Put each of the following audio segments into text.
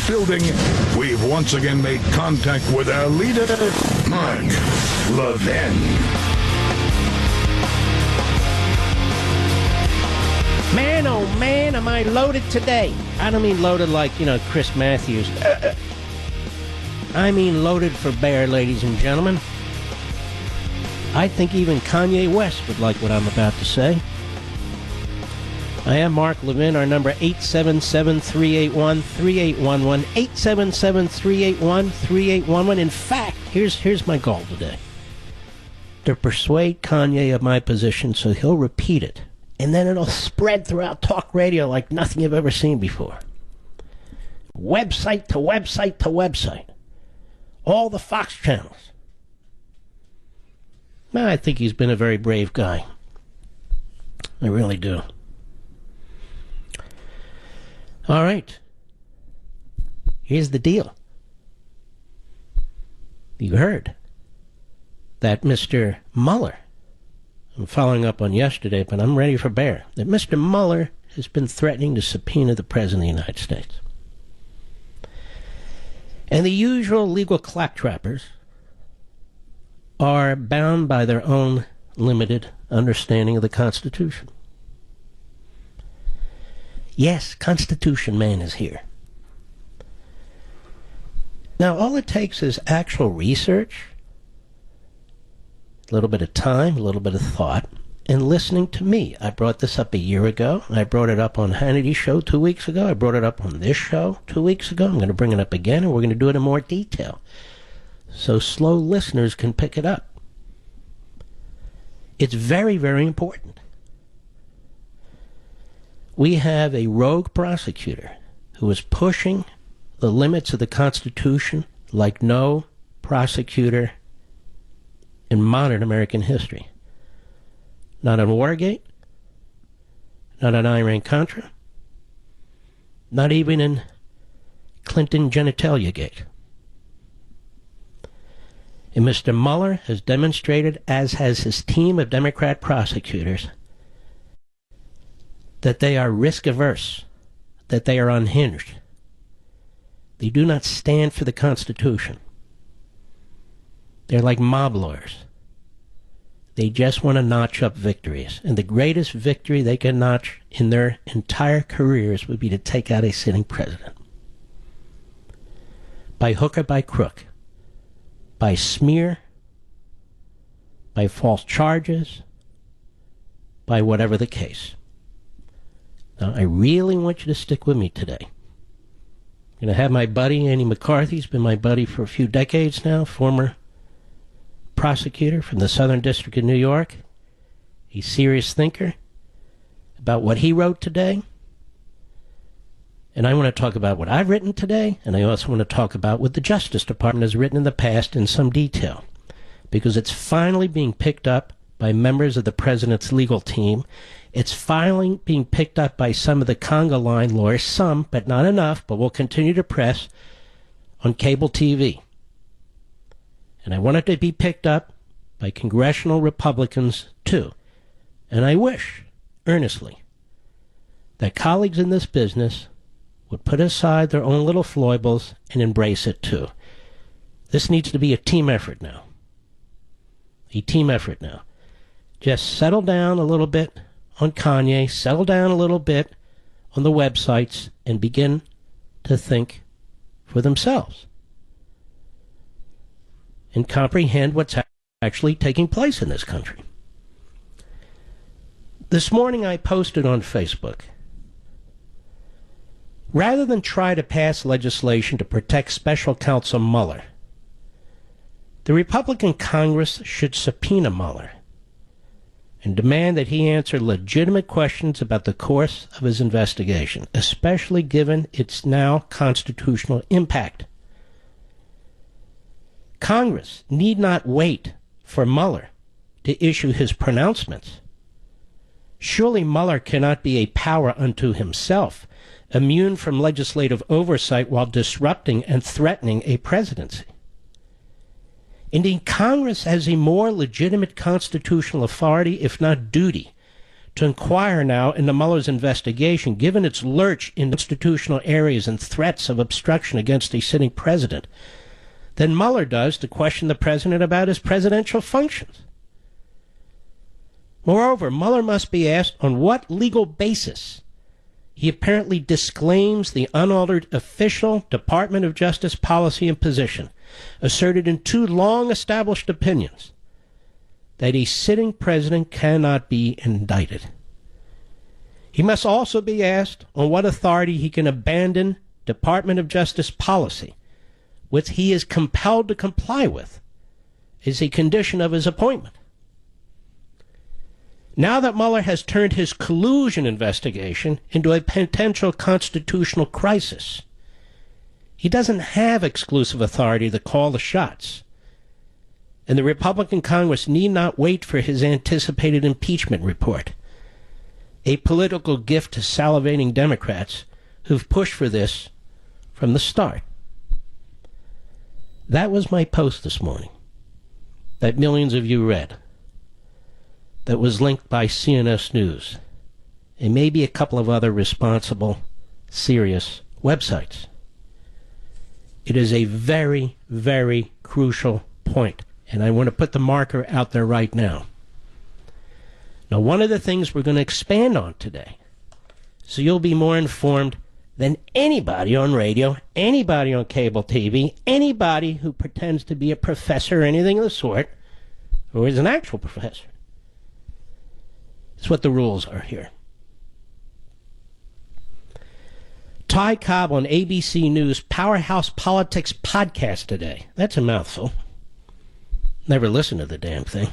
building, we've once again made contact with our leader, Mark Levin. Man, oh man, am I loaded today. I don't mean loaded like, Chris Matthews. I mean loaded for bear, ladies and gentlemen. I think even Kanye West would like what I'm about to say. I am Mark Levin. Our number 877-381-3811. 877-381-3811. In fact, here's my goal today. To persuade Kanye of my position so he'll repeat it. And then it'll spread throughout talk radio like nothing you've ever seen before. Website to website to website. All the Fox channels. I think he's been a very brave guy. I really do. All right. Here's the deal. You heard that Mr. Mueller, I'm following up on yesterday, but I'm ready for bear, that Mr. Mueller has been threatening to subpoena the President of the United States. And the usual legal claptrappers are bound by their own limited understanding of the Constitution. Yes, Constitution man is here. Now, all it takes is actual research, a little bit of time, a little bit of thought, and listening to me. I brought this up a year ago. I brought it up on Hannity's show 2 weeks ago. I brought it up on this show 2 weeks ago. I'm going to bring it up again, and we're going to do it in more detail so slow listeners can pick it up. It's very, very important. We have a rogue prosecutor who is pushing the limits of the Constitution like no prosecutor in modern American history. Not on Watergate, not on Iran-Contra, not even in Clinton genitalia gate. And Mr. Mueller has demonstrated, as has his team of Democrat prosecutors, that they are risk-averse, that they are unhinged. They do not stand for the Constitution. They're like mob lawyers. They just want to notch up victories. And the greatest victory they can notch in their entire careers would be to take out a sitting president. By hook or by crook. By smear. By false charges. By whatever the case. Now, I really want you to stick with me today. I'm going to have my buddy, Andy McCarthy. He's been my buddy for a few decades now, former prosecutor from the Southern District of New York. He's a serious thinker about what he wrote today. And I want to talk about what I've written today, and I also want to talk about what the Justice Department has written in the past in some detail, because it's finally being picked up by members of the president's legal team. It's finally being picked up by some of the conga line lawyers, some, but not enough, but we'll continue to press on cable TV. And I want it to be picked up by congressional Republicans, too. And I wish, earnestly, that colleagues in this business would put aside their own little foibles and embrace it, too. This needs to be a team effort now. A team effort now. Just settle down a little bit on Kanye, settle down a little bit on the websites, and begin to think for themselves and comprehend what's actually taking place in this country. This morning I posted on Facebook, rather than try to pass legislation to protect Special Counsel Mueller, the Republican Congress should subpoena Mueller and demand that he answer legitimate questions about the course of his investigation, especially given its now constitutional impact. Congress need not wait for Mueller to issue his pronouncements. Surely Mueller cannot be a power unto himself, immune from legislative oversight while disrupting and threatening a presidency. Indeed, Congress has a more legitimate constitutional authority, if not duty, to inquire now into Mueller's investigation, given its lurch in institutional areas and threats of obstruction against a sitting president, than Mueller does to question the president about his presidential functions. Moreover, Mueller must be asked on what legal basis he apparently disclaims the unaltered official Department of Justice policy and position, asserted in two long-established opinions, that a sitting president cannot be indicted. He must also be asked on what authority he can abandon Department of Justice policy, which he is compelled to comply with, as a condition of his appointment. Now that Mueller has turned his collusion investigation into a potential constitutional crisis, he doesn't have exclusive authority to call the shots, and the Republican Congress need not wait for his anticipated impeachment report, a political gift to salivating Democrats who've pushed for this from the start. That was my post this morning that millions of you read, that was linked by CNS News and maybe a couple of other responsible, serious websites. It is a very, very crucial point, and I want to put the marker out there right now. Now, one of the things we're going to expand on today, so you'll be more informed than anybody on radio, anybody on cable TV, anybody who pretends to be a professor or anything of the sort, or is an actual professor. It's what the rules are here. Ty Cobb on ABC News Powerhouse Politics podcast today. That's a mouthful. Never listened to the damn thing.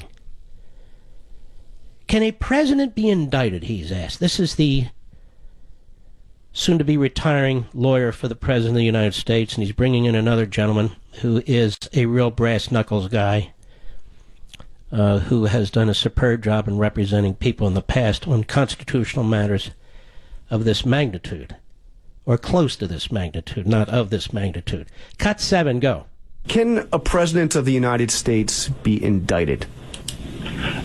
Can a president be indicted, he's asked. This is the soon-to-be retiring lawyer for the President of the United States, and he's bringing in another gentleman who is a real brass-knuckles guy, who has done a superb job in representing people in the past on constitutional matters of this magnitude, or close to this magnitude, not of this magnitude. Cut 7, go. Can a president of the United States be indicted?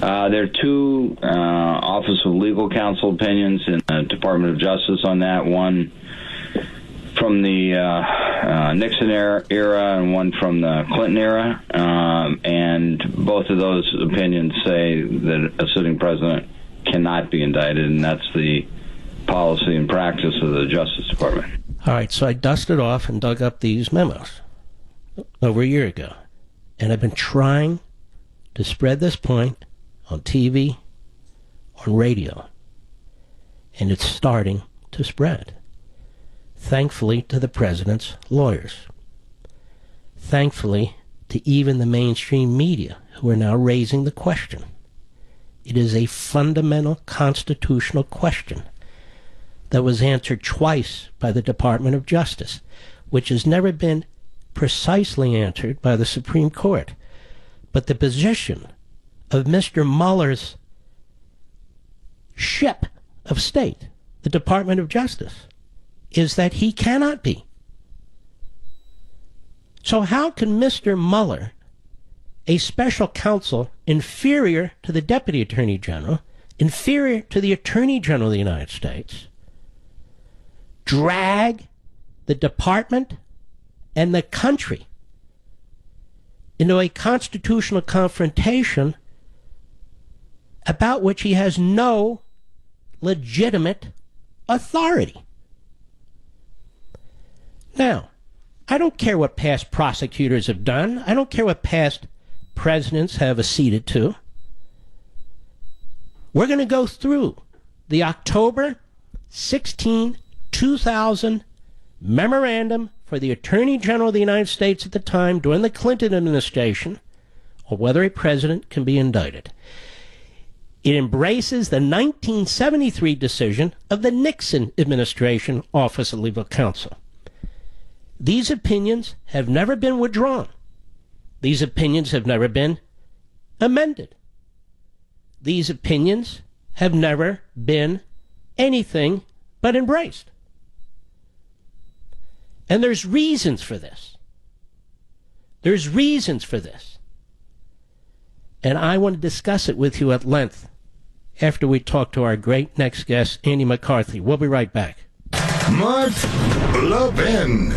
There are two Office of Legal Counsel opinions in the Department of Justice on that, one from the Nixon era and one from the Clinton era, and both of those opinions say that a sitting president cannot be indicted, and that's the policy and practice of the Justice Department. All right, so I dusted off and dug up these memos over a year ago, and I've been trying to spread this point on TV, on radio, and it's starting to spread. Thankfully to the president's lawyers. Thankfully to even the mainstream media who are now raising the question. It is a fundamental constitutional question that was answered twice by the Department of Justice, which has never been precisely answered by the Supreme Court. But the position of Mr. Mueller's ship of state, the Department of Justice, is that he cannot be. So how can Mr. Mueller, a special counsel inferior to the Deputy Attorney General, inferior to the Attorney General of the United States, drag the department and the country into a constitutional confrontation about which he has no legitimate authority? Now, I don't care what past prosecutors have done. I don't care what past presidents have acceded to. We're going to go through the October 16, 2000 memorandum for the Attorney General of the United States at the time during the Clinton administration on whether a president can be indicted. It embraces the 1973 decision of the Nixon administration Office of Legal Counsel. These opinions have never been withdrawn. These opinions have never been amended. These opinions have never been anything but embraced. And there's reasons for this. There's reasons for this. And I want to discuss it with you at length after we talk to our great next guest, Andy McCarthy. We'll be right back. Mark Levin.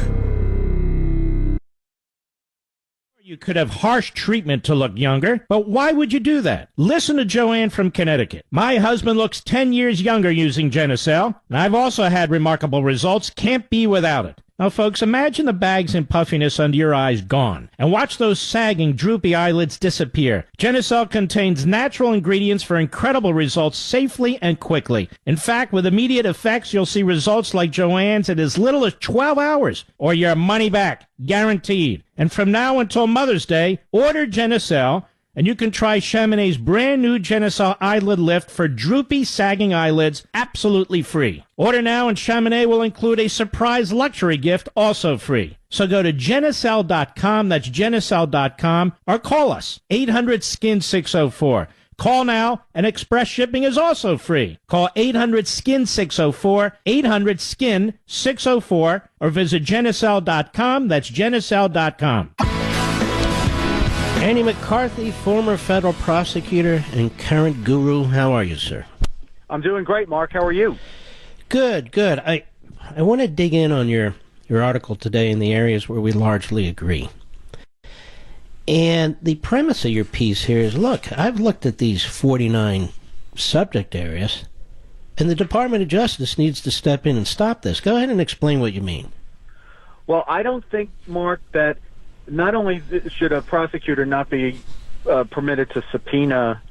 You could have harsh treatment to look younger, but why would you do that? Listen to Joanne from Connecticut. My husband looks 10 years younger using Genucel, and I've also had remarkable results. Can't be without it. Now, folks, imagine the bags and puffiness under your eyes gone, and watch those sagging, droopy eyelids disappear. Genucel contains natural ingredients for incredible results safely and quickly. In fact, with immediate effects, you'll see results like Joanne's in as little as 12 hours, or your money back, guaranteed. And from now until Mother's Day, order Genucel, and you can try Chamonix's brand new Genucel Eyelid Lift for droopy, sagging eyelids absolutely free. Order now and Chamonix will include a surprise luxury gift also free. So go to Genucel.com, that's Genucel.com, or call us, 800-SKIN-604. Call now, and express shipping is also free. Call 800-SKIN-604, 800-SKIN-604, or visit Genucel.com, that's Genucel.com. Andy McCarthy, former federal prosecutor and current guru. How are you, sir? I'm doing great, Mark. How are you? Good, good. I want to dig in on your article today in the areas where we largely agree. And the premise of your piece here is, look, I've looked at these 49 subject areas, and the Department of Justice needs to step in and stop this. Go ahead and explain what you mean. Well, I don't think, Mark, that not only should a prosecutor not be permitted to subpoena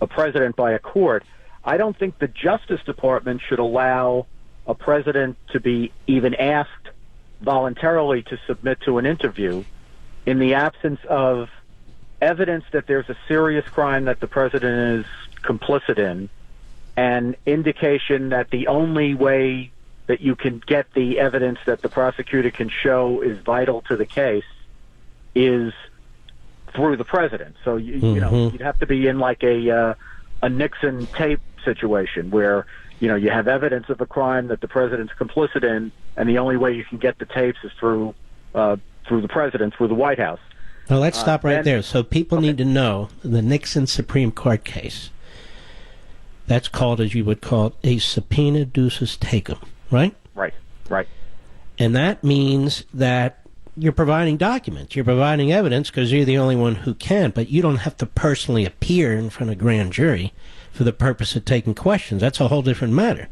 a president by a court, I don't think the Justice Department should allow a president to be even asked voluntarily to submit to an interview in the absence of evidence that there's a serious crime that the president is complicit in, and indication that the only way that you can get the evidence that the prosecutor can show is vital to the case is through the president. So you know, you'd have to be in like a Nixon tape situation where you have evidence of a crime that the president's complicit in, and the only way you can get the tapes is through the president, through the White House. Now let's stop right there. So people need to know the Nixon Supreme Court case. That's called, as you would call it, a subpoena ducis tecum, right? Right. And that means that you're providing documents, you're providing evidence because you're the only one who can, but you don't have to personally appear in front of a grand jury for the purpose of taking questions. That's a whole different matter.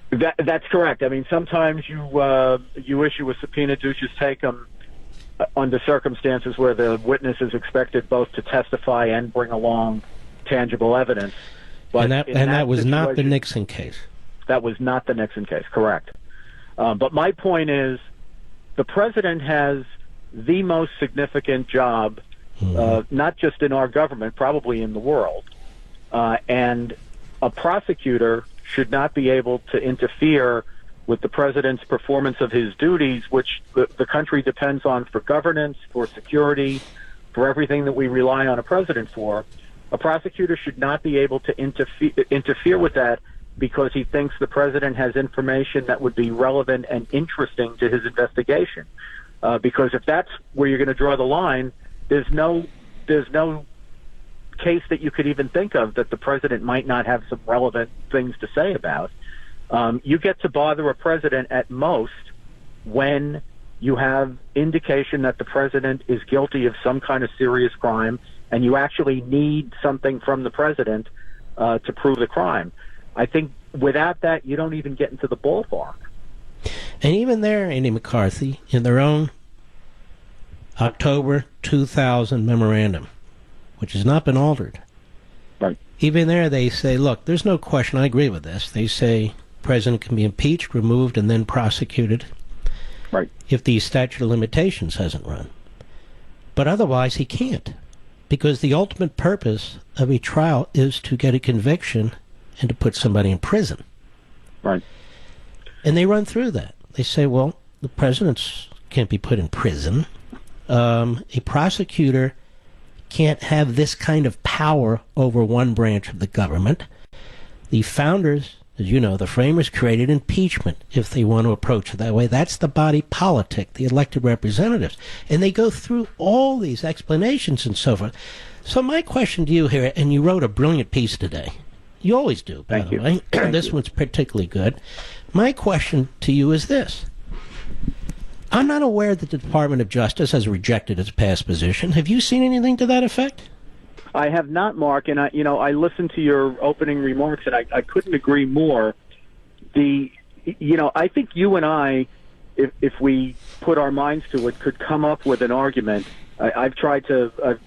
That's correct. I mean, sometimes you issue a subpoena ducis tecum under circumstances where the witness is expected both to testify and bring along tangible evidence. But that was not the Nixon case. That was not the Nixon case, correct. But my point is, the president has the most significant job, not just in our government, probably in the world. And a prosecutor should not be able to interfere with the president's performance of his duties, which the country depends on for governance, for security, for everything that we rely on a president for. A prosecutor should not be able to interfere with that because he thinks the president has information that would be relevant and interesting to his investigation. Because if that's where you're going to draw the line, there's no case that you could even think of that the president might not have some relevant things to say about. You get to bother a president at most when you have indication that the president is guilty of some kind of serious crime, and you actually need something from the president to prove the crime. I think without that, you don't even get into the ballpark. And even there, Andy McCarthy, in their own October 2000 memorandum, which has not been altered, right? Even there, they say, look, there's no question, I agree with this. They say president can be impeached, removed, and then prosecuted, right, if the statute of limitations hasn't run. But otherwise, he can't, because the ultimate purpose of a trial is to get a conviction and to put somebody in prison. Right. And they run through that. They say, well, the president can't be put in prison. A prosecutor can't have this kind of power over one branch of the government. The founders, as you know, the framers created impeachment if they want to approach it that way. That's the body politic, the elected representatives. And they go through all these explanations and so forth. So my question to you here, and you wrote a brilliant piece today. You always do, by Thank the you. way. Thank This you. one's particularly good. My question to you is this. I'm not aware that the Department of Justice has rejected its past position. Have you seen anything to that effect? I have not, Mark, and I listened to your opening remarks, and I couldn't agree more. I think you and I, if we put our minds to it, could come up with an argument. I've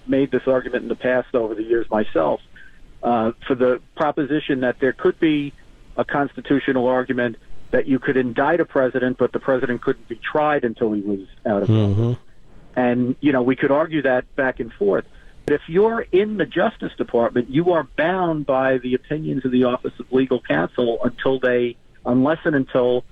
made this argument in the past over the years myself, for the proposition that there could be a constitutional argument that you could indict a president, but the president couldn't be tried until he was out of office. And, we could argue that back and forth. But if you're in the Justice Department, you are bound by the opinions of the Office of Legal Counsel unless and until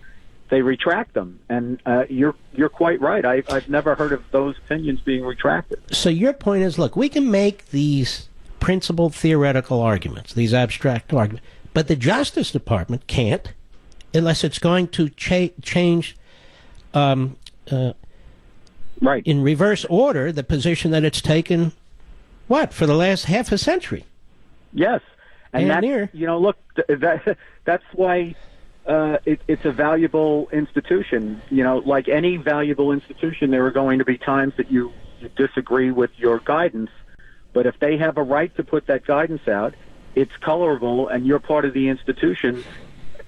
they retract them. And you're quite right. I've never heard of those opinions being retracted. So your point is, look, we can make these principled theoretical arguments, these abstract arguments, but the Justice Department can't unless it's going to change Right. in reverse order the position that it's taken, for the last half a century. Yes. And look, that's why it's a valuable institution. Like any valuable institution, there are going to be times that you disagree with your guidance. But if they have a right to put that guidance out, it's colorable, and you're part of the institution.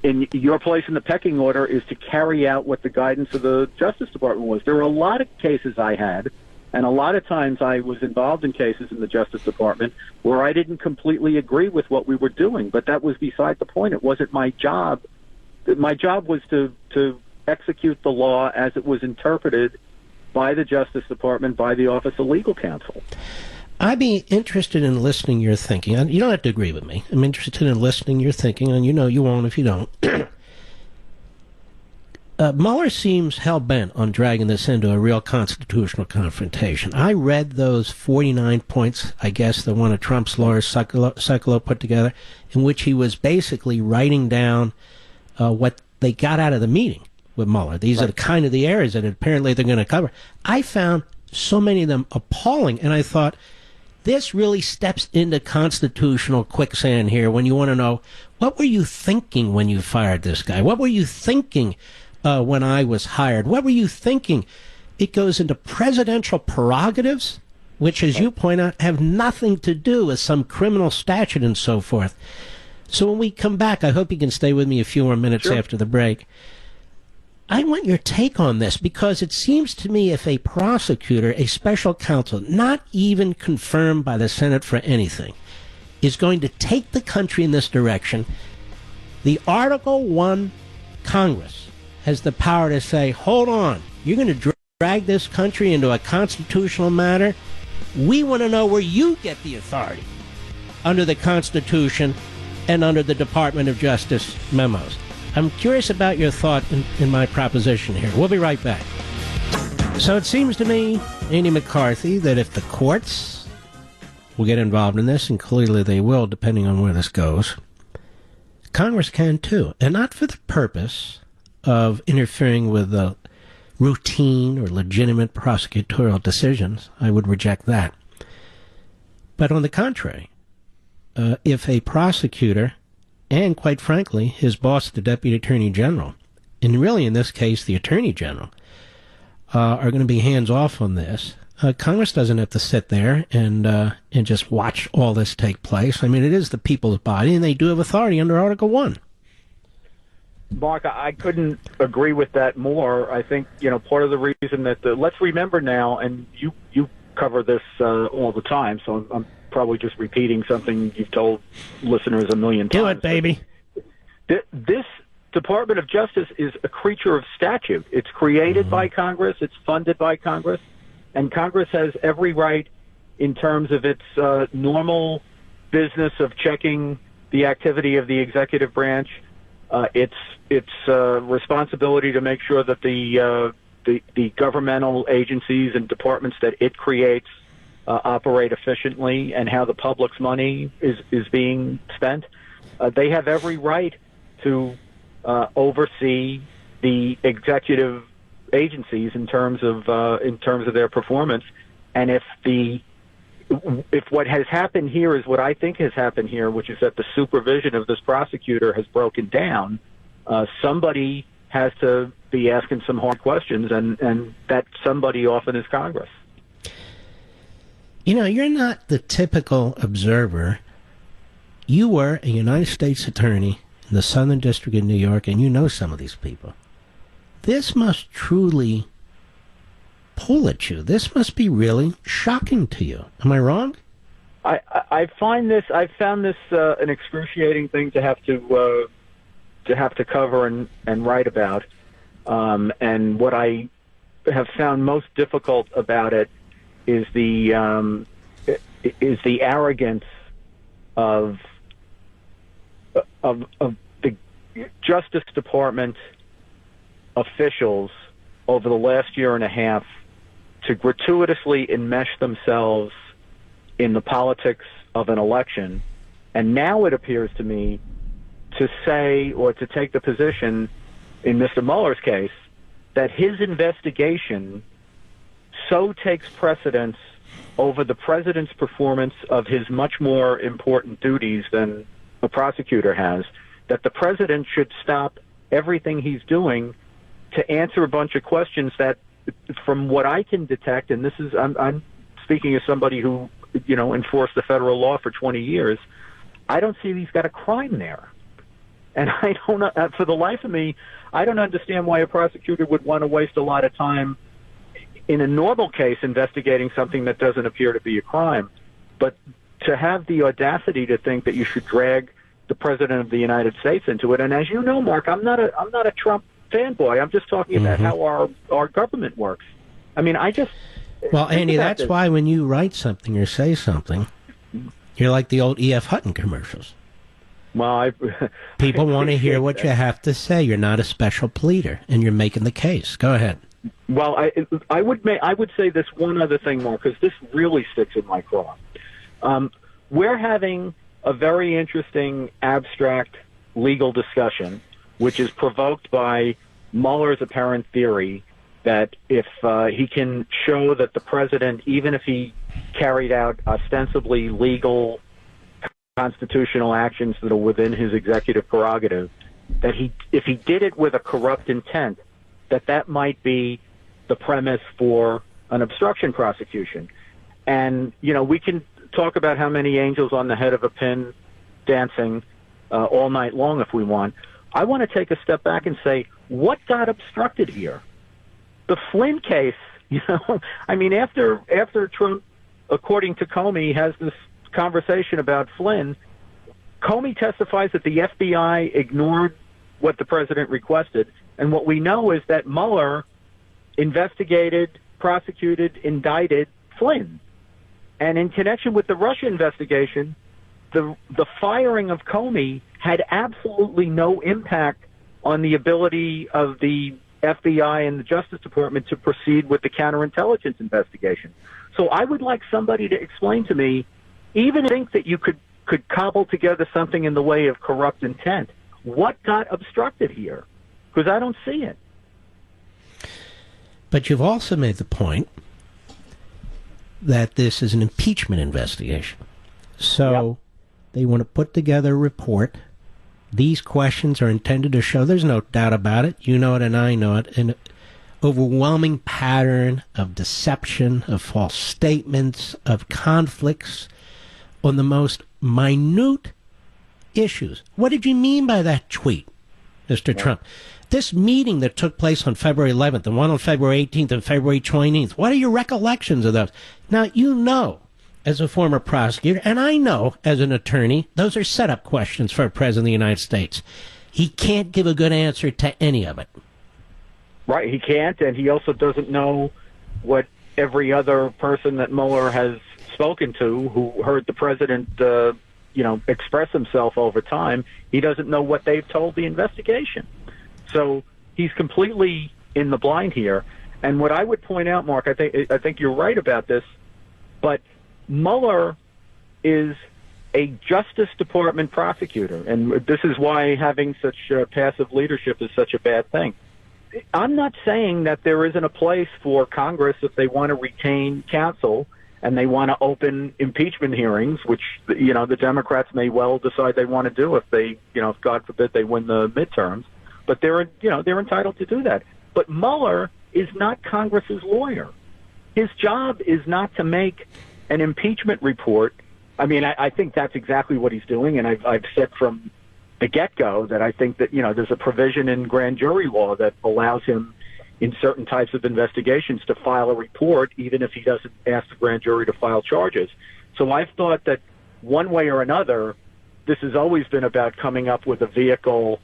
And your place in the pecking order is to carry out what the guidance of the Justice Department was. There were a lot of cases I had, and a lot of times I was involved in cases in the Justice Department where I didn't completely agree with what we were doing, but that was beside the point. It wasn't my job. My job was to execute the law as it was interpreted by the Justice Department, by the Office of Legal Counsel. I'd be interested in listening your thinking. You don't have to agree with me. I'm interested in listening your thinking, and you won't if you don't. Mueller seems hell-bent on dragging this into a real constitutional confrontation. I read those 49 points, I guess, that one of Trump's lawyers, Sekulow, put together, in which he was basically writing down what they got out of the meeting with Mueller. These are the kind of the areas that apparently they're going to cover. I found so many of them appalling, and I thought, this really steps into constitutional quicksand here when you want to know, what were you thinking when you fired this guy? What were you thinking when I was hired? What were you thinking? It goes into presidential prerogatives, which, as you point out, have nothing to do with some criminal statute and so forth. So when we come back, I hope you can stay with me a few more minutes after the break. I want your take on this, because it seems to me if a prosecutor, a special counsel, not even confirmed by the Senate for anything, is going to take the country in this direction, the Article I Congress has the power to say, hold on, you're going to drag this country into a constitutional matter? We want to know where you get the authority under the Constitution and under the Department of Justice memos. I'm curious about your thought in my proposition here. We'll be right back. So it seems to me, Andy McCarthy, that if the courts will get involved in this, and clearly they will, depending on where this goes, Congress can too. And not for the purpose of interfering with the routine or legitimate prosecutorial decisions. I would reject that. But on the contrary, if a prosecutor, and quite frankly, his boss, the Deputy Attorney General, and really in this case the Attorney General, are going to be hands-off on this, Congress doesn't have to sit there and just watch all this take place. I mean, it is the people's body, and they do have authority under Article I. Mark, I couldn't agree with that more. I think, part of the reason that let's remember now, and you cover this all the time, so I'm probably just repeating something you've told listeners a million times. Do it, baby. This Department of Justice is a creature of statute. It's created by Congress. It's funded by Congress. And Congress has every right in terms of its normal business of checking the activity of the executive branch. Its responsibility to make sure that the governmental agencies and departments that it creates operate efficiently, and how the public's money is being spent. They have every right to oversee the executive agencies in terms of their performance. And if the if what has happened here is what I think has happened here, which is that the supervision of this prosecutor has broken down, somebody has to be asking some hard questions, and that somebody often is Congress. You know, you're not the typical observer. You were a United States attorney in the Southern District of New York, and you know some of these people. This must truly pull at you. This must be really shocking to you. Am I wrong? I found this an excruciating thing to have to cover and write about. And what I have found most difficult about it is the arrogance of the Justice Department officials over the last year and a half to gratuitously enmesh themselves in the politics of an election. And now it appears to me to say, or to take the position in Mr. Mueller's case, that his investigation so takes precedence over the president's performance of his much more important duties than a prosecutor has, that the president should stop everything he's doing to answer a bunch of questions that, from what I can detect, and this is, I'm speaking as somebody who, enforced the federal law for 20 years, I don't see he's got a crime there. And I don't, for the life of me, I don't understand why a prosecutor would want to waste a lot of time in a normal case investigating something that doesn't appear to be a crime. But to have the audacity to think that you should drag the president of the United States into it, and as you know, Mark, I'm not a Trump fanboy. I'm just talking about how our government works. I mean, Well, Andy, that's why when you write something or say something, you're like the old E.F. Hutton commercials. Well, people want to hear what you have to say. You're not a special pleader, and you're making the case. Go ahead. Well, I would say this one other thing, Mark, because this really sticks in my craw. We're having a very interesting abstract legal discussion, which is provoked by Mueller's apparent theory that if he can show that the president, even if he carried out ostensibly legal constitutional actions that are within his executive prerogative, that if he did it with a corrupt intent, that might be the premise for an obstruction prosecution. And, we can talk about how many angels on the head of a pin dancing all night long if we want. I want to take a step back and say, what got obstructed here? The Flynn case, I mean, after Trump, according to Comey, has this conversation about Flynn, Comey testifies that the FBI ignored what the president requested. And what we know is that Mueller investigated, prosecuted, indicted Flynn. And in connection with the Russia investigation, the firing of Comey had absolutely no impact on the ability of the FBI and the Justice Department to proceed with the counterintelligence investigation. So I would like somebody to explain to me, even think that you could cobble together something in the way of corrupt intent. What got obstructed here? Because I don't see it. But you've also made the point that this is an impeachment investigation. So they want to put together a report. These questions are intended to show, there's no doubt about it, you know it and I know it, an overwhelming pattern of deception, of false statements, of conflicts on the most minute issues. What did you mean by that tweet, Mr. Trump? This meeting that took place on February 11th, and one on February 18th and February 29th, what are your recollections of those? Now, you know, as a former prosecutor, and I know as an attorney, those are setup questions for a president of the United States. He can't give a good answer to any of it. Right, he can't, and he also doesn't know what every other person that Mueller has spoken to who heard the president, express himself over time. He doesn't know what they've told the investigation. So he's completely in the blind here. And what I would point out, Mark, I think you're right about this, but Mueller is a Justice Department prosecutor, and this is why having such passive leadership is such a bad thing. I'm not saying that there isn't a place for Congress, if they want to retain counsel and they want to open impeachment hearings, which, you know, the Democrats may well decide they want to do if they, you know, if God forbid they win the midterms. But they're entitled to do that. But Mueller is not Congress's lawyer. His job is not to make an impeachment report. I mean, I think that's exactly what he's doing, and I've said from the get-go that I think that, you know, there's a provision in grand jury law that allows him in certain types of investigations to file a report, even if he doesn't ask the grand jury to file charges. So I've thought that one way or another, this has always been about coming up with a vehicle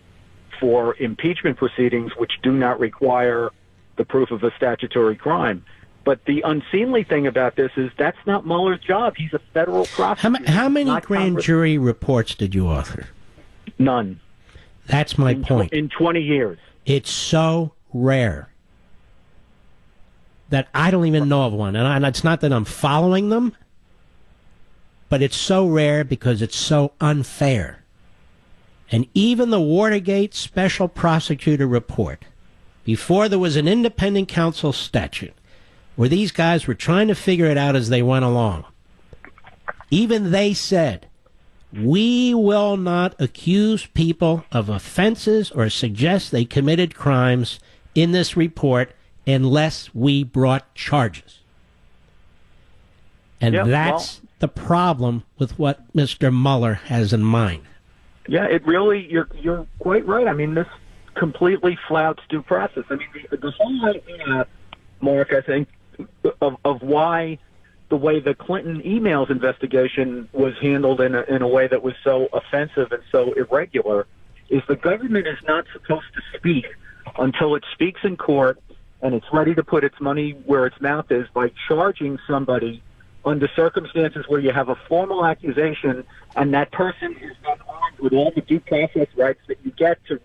for impeachment proceedings which do not require the proof of a statutory crime. But the unseemly thing about this is that's not Mueller's job. He's a federal prosecutor. How many grand jury reports did you author? None. That's my point. In 20 years. It's so rare that I don't even know of one. And it's not that I'm following them, but it's so rare because it's so unfair. And even the Watergate Special Prosecutor Report, before there was an independent counsel statute, where these guys were trying to figure it out as they went along, even they said, we will not accuse people of offenses or suggest they committed crimes in this report unless we brought charges. And that's the problem with what Mr. Mueller has in mind. Yeah, it really, you're quite right. I mean, this completely flouts due process. I mean, the whole idea, Mark, I think, of why the way the Clinton emails investigation was handled in a way that was so offensive and so irregular is the government is not supposed to speak until it speaks in court and it's ready to put its money where its mouth is by charging somebody under circumstances where you have a formal accusation and that person is not armed with all the due process rights that you get to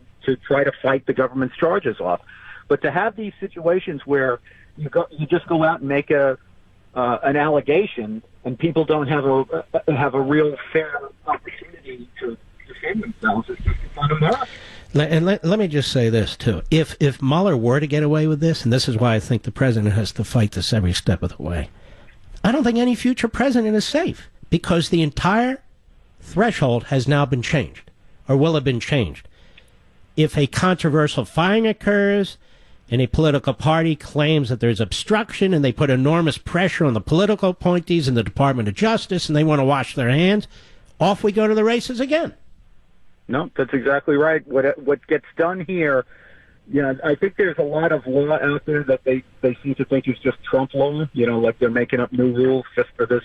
try to fight the government's charges off. But to have these situations where you just go out and make an allegation and people don't have a real fair opportunity to defend themselves is just un-American. And let me just say this, too. If Mueller were to get away with this, and this is why I think the president has to fight this every step of the way, I don't think any future president is safe because the entire threshold has now been changed or will have been changed. If a controversial firing occurs and a political party claims that there's obstruction and they put enormous pressure on the political appointees in the Department of Justice and they want to wash their hands, off we go to the races again. No, that's exactly right. What gets done here, you know, I think there's a lot of law out there that they seem to think is just Trump law, you know, like they're making up new rules just for this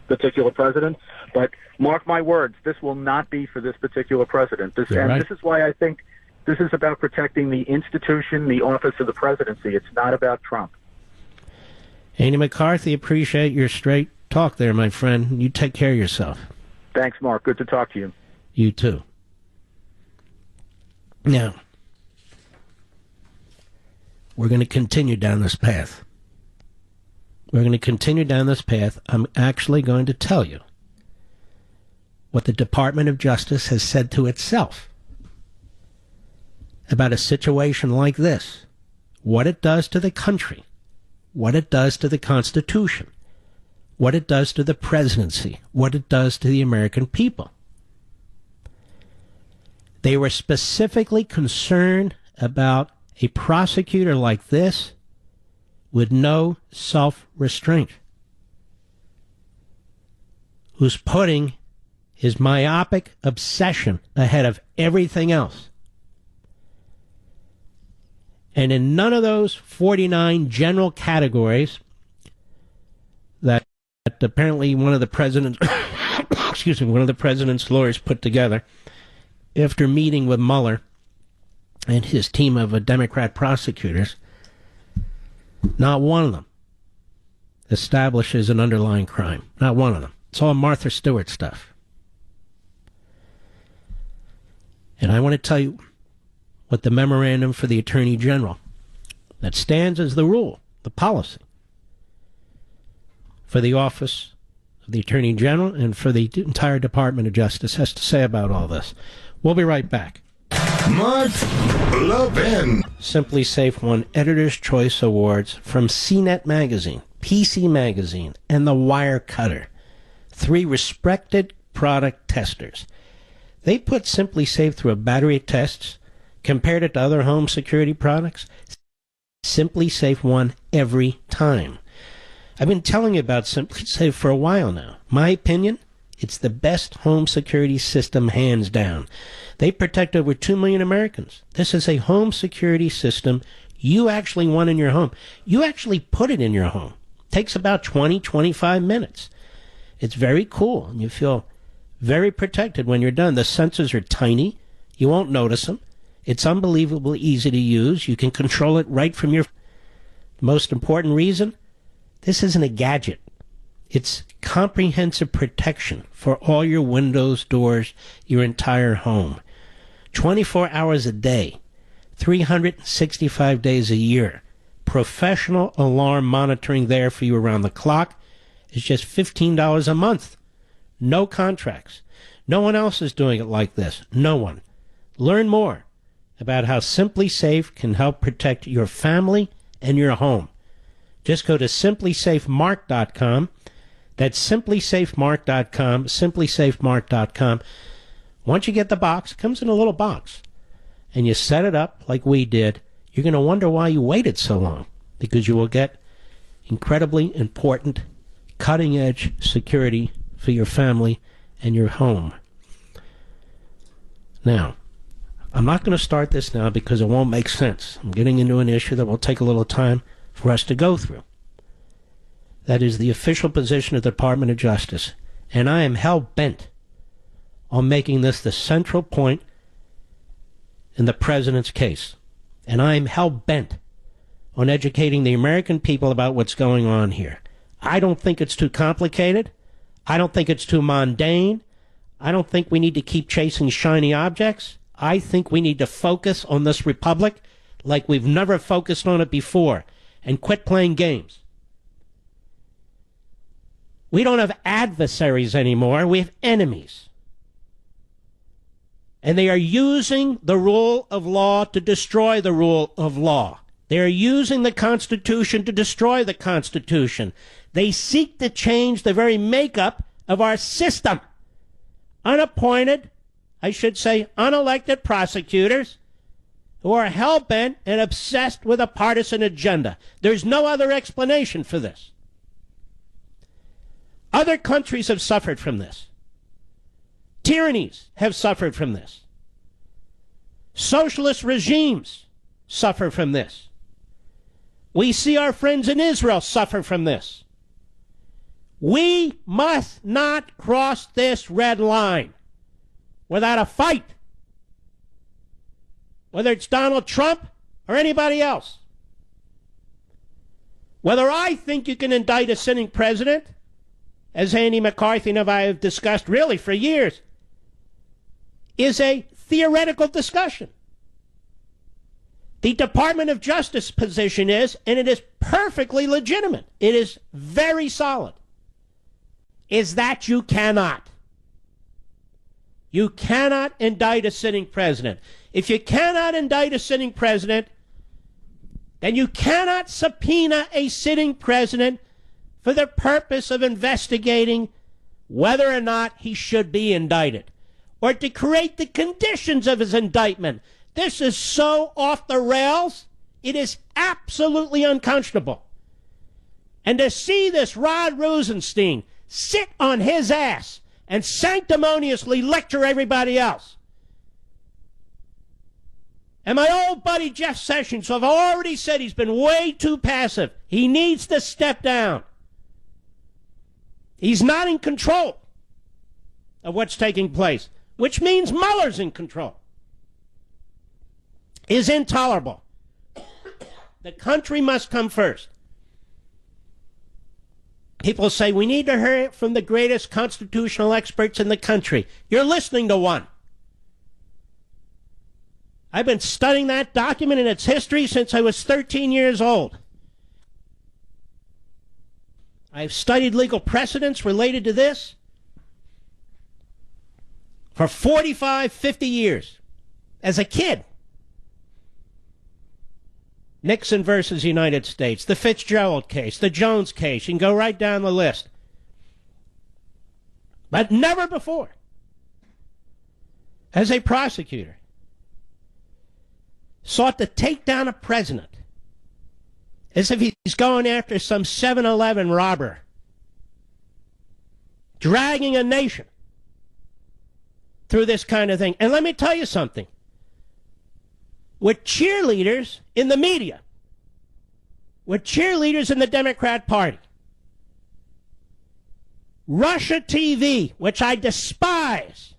particular president. But mark my words, this will not be for this particular president. This is why I think this is about protecting the institution, the office of the presidency. It's not about Trump. Andy McCarthy, appreciate your straight talk there, my friend. You take care of yourself. Thanks, Mark. Good to talk to you. You too. Now, we're going to continue down this path. We're going to continue down this path. I'm actually going to tell you what the Department of Justice has said to itself about a situation like this, what it does to the country, what it does to the Constitution, what it does to the presidency, what it does to the American people. They were specifically concerned about a prosecutor like this with no self-restraint, who's putting his myopic obsession ahead of everything else. And in none of those 49 general categories that apparently one of the president's one of the president's lawyers put together after meeting with Mueller and his team of Democrat prosecutors, not one of them establishes an underlying crime. Not one of them. It's all Martha Stewart stuff. And I want to tell you what the memorandum for the Attorney General that stands as the rule, the policy for the Office of the Attorney General and for the entire Department of Justice has to say about all this. We'll be right back. Mark Levin. Simply Safe won Editor's Choice Awards from CNET Magazine. PC Magazine, and The Wirecutter, 3 respected product testers. They put Simply Safe through a battery of tests, compared it to other home security products. Simply Safe won every time. I've been telling you about Simply Safe for a while now. My opinion, it's the best home security system hands down. They protect over 2 million Americans. This is a home security system you actually want in your home. You actually put it in your home. Takes about 20, 25 minutes. It's very cool, and you feel very protected when you're done. The sensors are tiny. You won't notice them. It's unbelievably easy to use. You can control it right from your... Most important reason, this isn't a gadget. It's comprehensive protection for all your windows, doors, your entire home. 24 hours a day, 365 days a year. Professional alarm monitoring there for you around the clock. Is just $15 a month. No contracts. No one else is doing it like this. No one. Learn more about how Simply Safe can help protect your family and your home. Just go to simplysafemark.com. That's simplysafemark.com, simplysafemark.com. Once you get the box, it comes in a little box, and you set it up like we did, you're going to wonder why you waited so long, because you will get incredibly important cutting-edge security for your family and your home. Now, I'm not going to start this now because it won't make sense. I'm getting into an issue that will take a little time for us to go through. That is the official position of the Department of Justice, and I am hell-bent on making this the central point in the president's case. And I am hell-bent on educating the American people about what's going on here. I don't think it's too complicated. I don't think it's too mundane. I don't think we need to keep chasing shiny objects. I think we need to focus on this republic like we've never focused on it before and quit playing games. We don't have adversaries anymore. We have enemies. And they are using the rule of law to destroy the rule of law. They are using the Constitution to destroy the Constitution. They seek to change the very makeup of our system. Unappointed, I should say unelected prosecutors who are hell-bent and obsessed with a partisan agenda. There's no other explanation for this. Other countries have suffered from this. Tyrannies have suffered from this. Socialist regimes suffer from this. We see our friends in Israel suffer from this. We must not cross this red line without a fight, whether it's Donald Trump or anybody else. Whether I think you can indict a sitting president, as Andy McCarthy and I have discussed really for years, is a theoretical discussion. The Department of Justice position is, and it is perfectly legitimate, it is very solid, is that you cannot. You cannot indict a sitting president. If you cannot indict a sitting president, then you cannot subpoena a sitting president for the purpose of investigating whether or not he should be indicted, or to create the conditions of his indictment. This is so off the rails, it is absolutely unconscionable. And to see this Rod Rosenstein sit on his ass and sanctimoniously lecture everybody else. And my old buddy Jeff Sessions, who I've already said he's been way too passive, he needs to step down. He's not in control of what's taking place, which means Mueller's in control. Is intolerable. The country must come first. People say we need to hear it from the greatest constitutional experts in the country. You're listening to one. I've been studying that document and its history since I was 13 years old. I've studied legal precedents related to this for 45, 50 years as a kid. Nixon versus United States, the Fitzgerald case, the Jones case. You can go right down the list. But never before, as a prosecutor, sought to take down a president as if he's going after some 7-Eleven robber, dragging a nation through this kind of thing. And let me tell you something. With cheerleaders in the media, with cheerleaders in the Democrat Party, Russia TV, which I despise,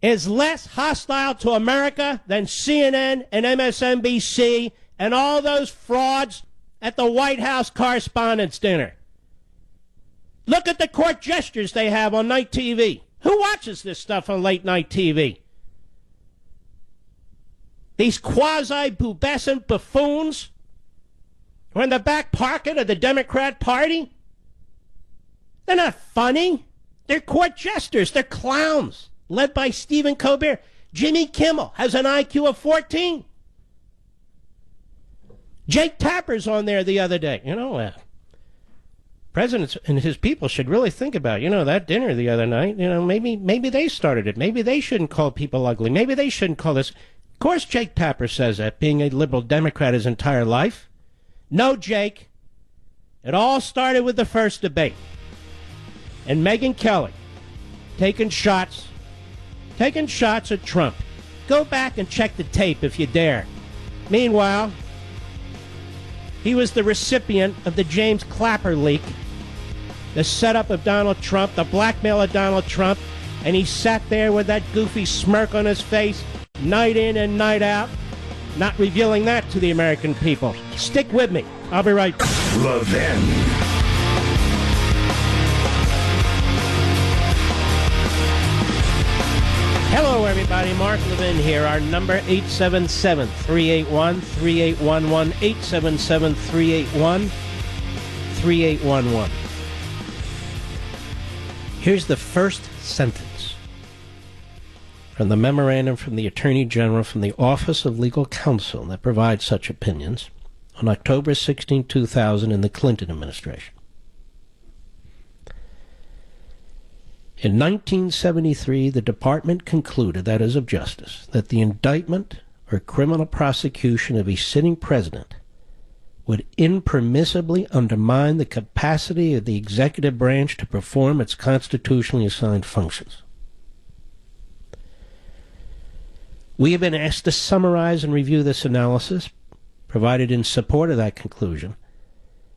is less hostile to America than CNN and MSNBC and all those frauds at the White House Correspondents' Dinner. Look at the court gestures they have on night TV. Who watches this stuff on late night TV? These quasi-pubescent buffoons who are in the back pocket of the Democrat Party? They're not funny. They're court jesters. They're clowns, led by Stephen Colbert. Jimmy Kimmel has an IQ of 14. Jake Tapper's on there the other day. Presidents and his people should really think about, that dinner the other night. Maybe they started it. Maybe they shouldn't call people ugly. Maybe they shouldn't call this. Of course, Jake Tapper says that, being a liberal Democrat his entire life. No, Jake. It all started with the first debate. And Megyn Kelly taking shots at Trump. Go back and check the tape if you dare. Meanwhile, he was the recipient of the James Clapper leak, the setup of Donald Trump, the blackmail of Donald Trump, and he sat there with that goofy smirk on his face, night in and night out, not revealing that to the American people. Stick with me. I'll be right back. Levin. Hello, everybody. Mark Levin here. Our number, 877-381-3811, 877-381-3811. Here's the first sentence from the memorandum from the Attorney General from the Office of Legal Counsel that provides such opinions on October 16, 2000 in the Clinton administration. In 1973, the department concluded, that is of justice, that the indictment or criminal prosecution of a sitting president would impermissibly undermine the capacity of the executive branch to perform its constitutionally assigned functions. We have been asked to summarize and review this analysis provided in support of that conclusion,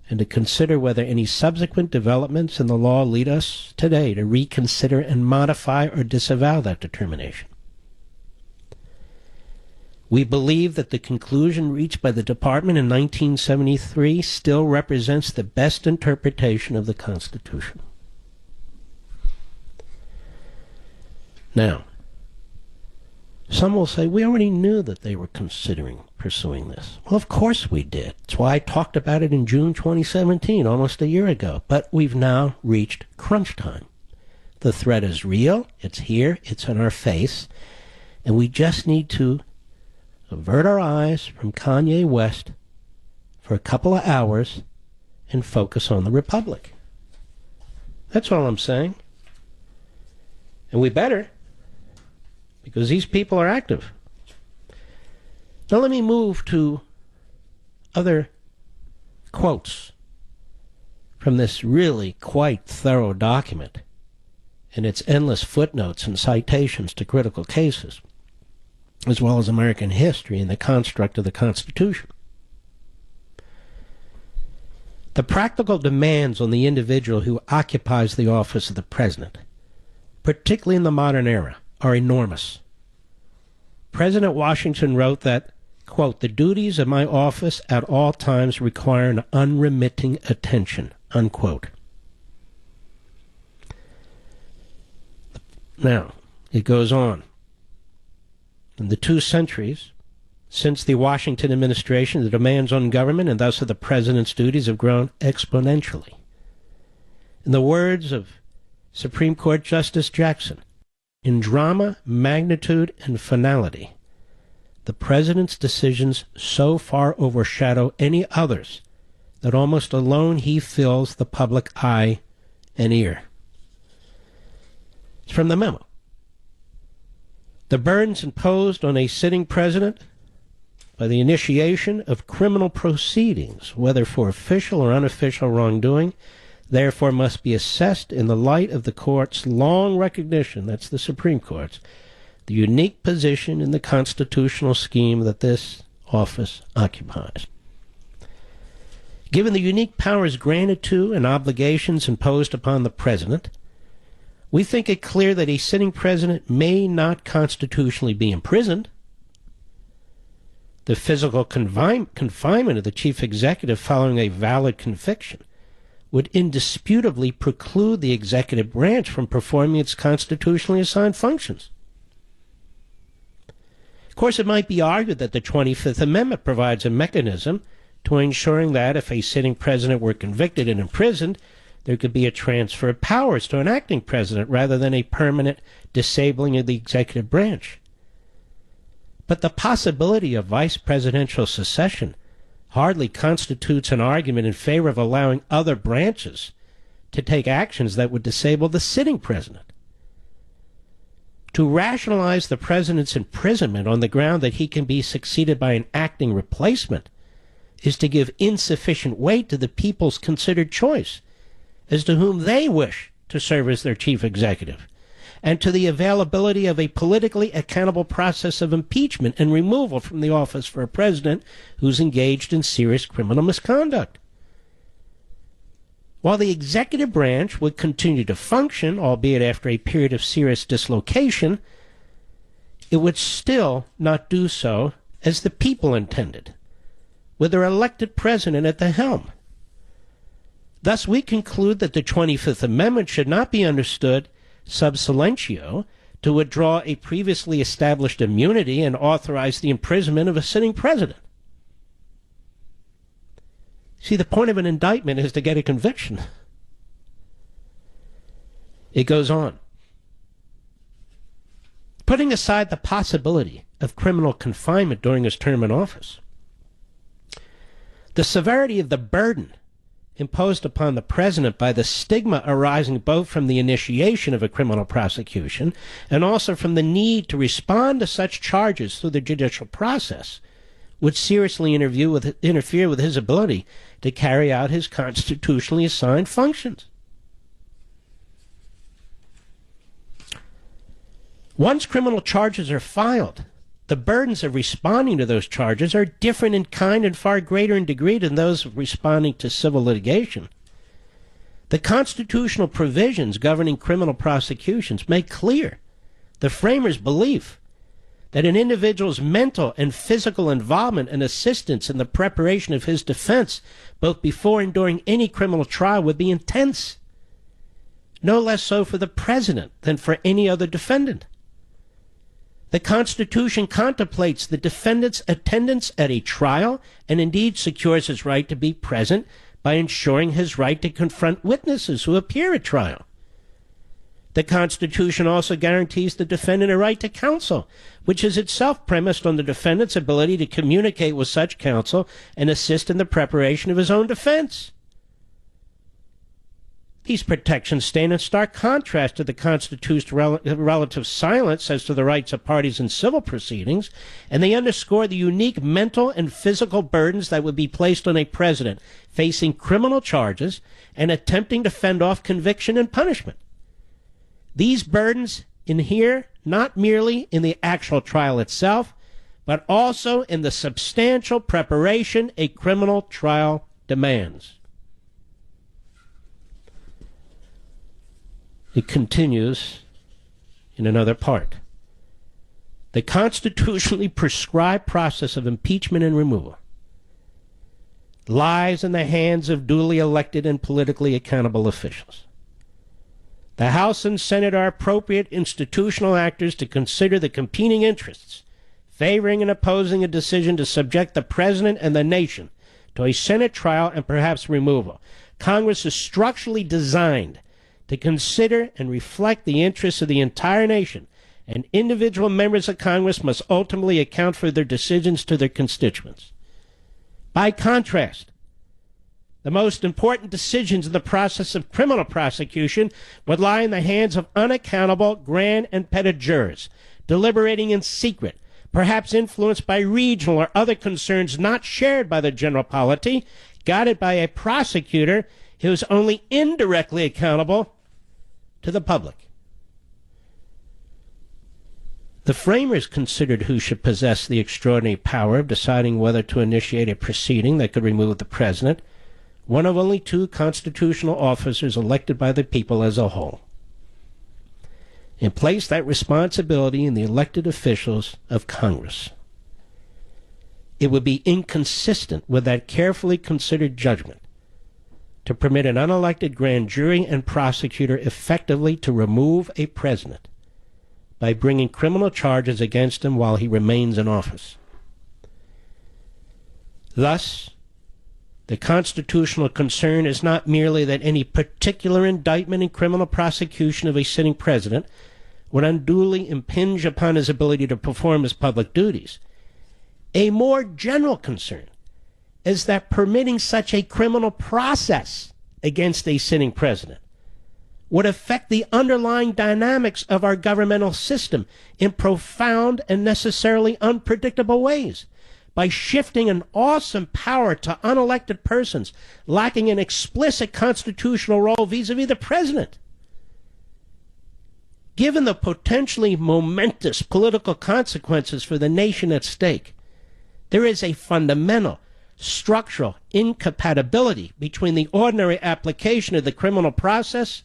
and to consider whether any subsequent developments in the law lead us today to reconsider and modify or disavow that determination. We believe that the conclusion reached by the Department in 1973 still represents the best interpretation of the Constitution. Now, some will say, we already knew that they were considering pursuing this. Well, of course we did. That's why I talked about it in June 2017, almost a year ago. But we've now reached crunch time. The threat is real. It's here. It's in our face. And we just need to avert our eyes from Kanye West for a couple of hours and focus on the Republic. That's all I'm saying. And we better, because these people are active. Now let me move to other quotes from this really quite thorough document and its endless footnotes and citations to critical cases, as well as American history and the construct of the Constitution. The practical demands on the individual who occupies the office of the president, particularly in the modern era, are enormous. President Washington wrote that, quote, "The duties of my office at all times require an unremitting attention," unquote. Now, it goes on. In the 2 centuries since the Washington administration, the demands on government and thus of the president's duties have grown exponentially. In the words of Supreme Court Justice Jackson, in drama, magnitude, and finality, the president's decisions so far overshadow any others that almost alone he fills the public eye and ear. It's from the memo. The burdens imposed on a sitting president by the initiation of criminal proceedings, whether for official or unofficial wrongdoing, therefore must be assessed in the light of the court's long recognition, that's the Supreme Court's, the unique position in the constitutional scheme that this office occupies. Given the unique powers granted to and obligations imposed upon the president, we think it clear that a sitting president may not constitutionally be imprisoned. The physical confinement of the chief executive following a valid conviction would indisputably preclude the executive branch from performing its constitutionally assigned functions. Of course, it might be argued that the 25th Amendment provides a mechanism to ensuring that if a sitting president were convicted and imprisoned, there could be a transfer of powers to an acting president rather than a permanent disabling of the executive branch. But the possibility of vice presidential succession hardly constitutes an argument in favor of allowing other branches to take actions that would disable the sitting president. To rationalize the president's imprisonment on the ground that he can be succeeded by an acting replacement is to give insufficient weight to the people's considered choice as to whom they wish to serve as their chief executive, and to the availability of a politically accountable process of impeachment and removal from the office for a president who's engaged in serious criminal misconduct. While the executive branch would continue to function, albeit after a period of serious dislocation, it would still not do so as the people intended, with their elected president at the helm. Thus, we conclude that the 25th Amendment should not be understood sub silentio to withdraw a previously established immunity and authorize the imprisonment of a sitting president. See, the point of an indictment is to get a conviction. It goes on. Putting aside the possibility of criminal confinement during his term in office, the severity of the burden imposed upon the president by the stigma arising both from the initiation of a criminal prosecution and also from the need to respond to such charges through the judicial process would seriously interfere with his ability to carry out his constitutionally assigned functions. Once criminal charges are filed, the burdens of responding to those charges are different in kind and far greater in degree than those of responding to civil litigation. The constitutional provisions governing criminal prosecutions make clear the framers' belief that an individual's mental and physical involvement and assistance in the preparation of his defense, both before and during any criminal trial, would be intense. No less so for the president than for any other defendant. The Constitution contemplates the defendant's attendance at a trial and indeed secures his right to be present by ensuring his right to confront witnesses who appear at trial. The Constitution also guarantees the defendant a right to counsel, which is itself premised on the defendant's ability to communicate with such counsel and assist in the preparation of his own defense. These protections stand in stark contrast to the Constitution's relative silence as to the rights of parties in civil proceedings, and they underscore the unique mental and physical burdens that would be placed on a president facing criminal charges and attempting to fend off conviction and punishment. These burdens inhere not merely in the actual trial itself, but also in the substantial preparation a criminal trial demands. It continues in another part. The constitutionally prescribed process of impeachment and removal lies in the hands of duly elected and politically accountable officials. The House and Senate are appropriate institutional actors to consider the competing interests, favoring and opposing a decision to subject the president and the nation to a Senate trial and perhaps removal. Congress is structurally designed to consider and reflect the interests of the entire nation and individual members of Congress must ultimately account for their decisions to their constituents. By contrast, the most important decisions in the process of criminal prosecution would lie in the hands of unaccountable grand and petty jurors, deliberating in secret, perhaps influenced by regional or other concerns not shared by the general polity, guided by a prosecutor who is only indirectly accountable to the public. The framers considered who should possess the extraordinary power of deciding whether to initiate a proceeding that could remove the president, one of only two constitutional officers elected by the people as a whole, and placed that responsibility in the elected officials of Congress. It would be inconsistent with that carefully considered judgment to permit an unelected grand jury and prosecutor effectively to remove a president by bringing criminal charges against him while he remains in office. Thus, the constitutional concern is not merely that any particular indictment in criminal prosecution of a sitting president would unduly impinge upon his ability to perform his public duties. A more general concern is that permitting such a criminal process against a sitting president would affect the underlying dynamics of our governmental system in profound and necessarily unpredictable ways by shifting an awesome power to unelected persons lacking an explicit constitutional role vis-a-vis the president. Given the potentially momentous political consequences for the nation at stake, there is a fundamental structural incompatibility between the ordinary application of the criminal process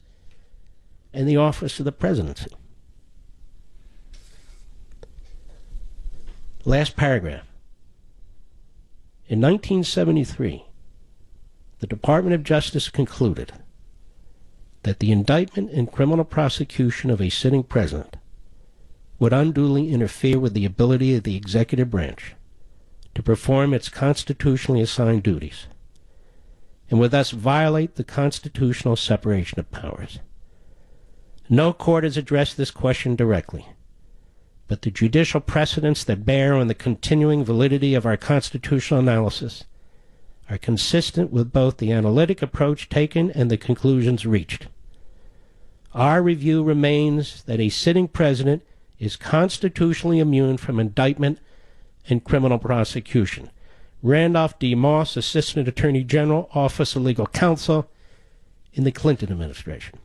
and the office of the presidency. Last paragraph. In 1973, the Department of Justice concluded that the indictment and criminal prosecution of a sitting president would unduly interfere with the ability of the executive branch to perform its constitutionally assigned duties, and would thus violate the constitutional separation of powers. No court has addressed this question directly, but the judicial precedents that bear on the continuing validity of our constitutional analysis are consistent with both the analytic approach taken and the conclusions reached. Our review remains that a sitting president is constitutionally immune from indictment and criminal prosecution. Randolph D. Moss, Assistant Attorney General, Office of Legal Counsel in the Clinton administration.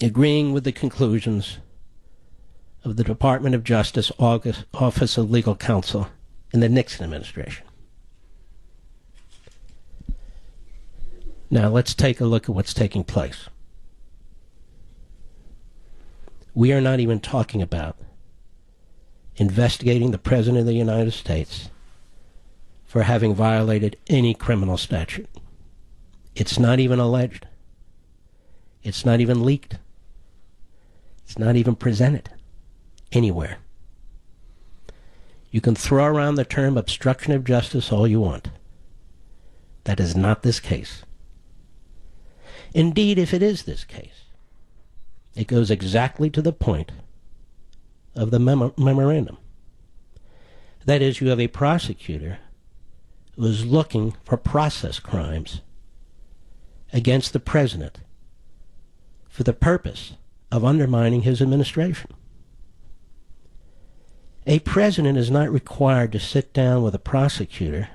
Agreeing with the conclusions of the Department of Justice Office of Legal Counsel in the Nixon administration. Now let's take a look at what's taking place. We are not even talking about investigating the President of the United States for having violated any criminal statute. It's not even alleged. It's not even leaked. It's not even presented anywhere. You can throw around the term obstruction of justice all you want. That is not this case. Indeed, if it is this case, it goes exactly to the point of the memorandum. That is, you have a prosecutor who is looking for process crimes against the president for the purpose of undermining his administration. A president is not required to sit down with a prosecutor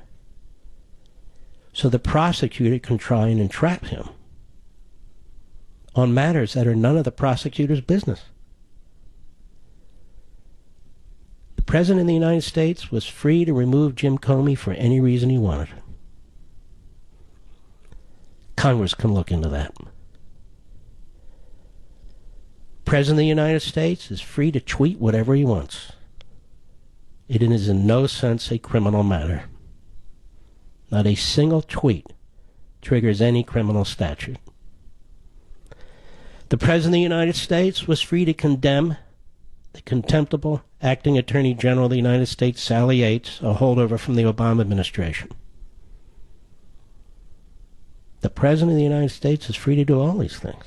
so the prosecutor can try and entrap him on matters that are none of the prosecutor's business. The President of the United States was free to remove Jim Comey for any reason he wanted. Congress can look into that. The President of the United States is free to tweet whatever he wants. It is in no sense a criminal matter. Not a single tweet triggers any criminal statute. The President of the United States was free to condemn the contemptible acting Attorney General of the United States, Sally Yates, a holdover from the Obama administration. The President of the United States is free to do all these things.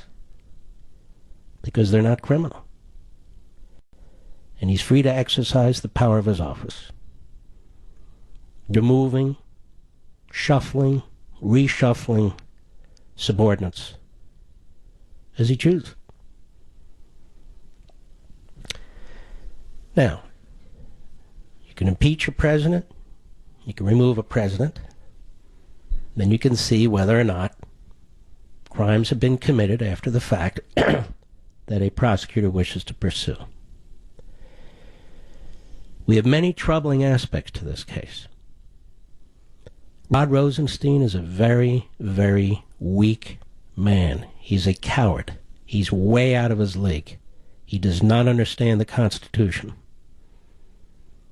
because they're not criminal. And he's free to exercise the power of his office, removing, shuffling, reshuffling subordinates as he chooses. Now, you can impeach a president, you can remove a president, then you can see whether or not crimes have been committed after the fact that a prosecutor wishes to pursue. We have many troubling aspects to this case. Rod Rosenstein is a very, very weak man. He's a coward. He's way out of his league. He does not understand the Constitution.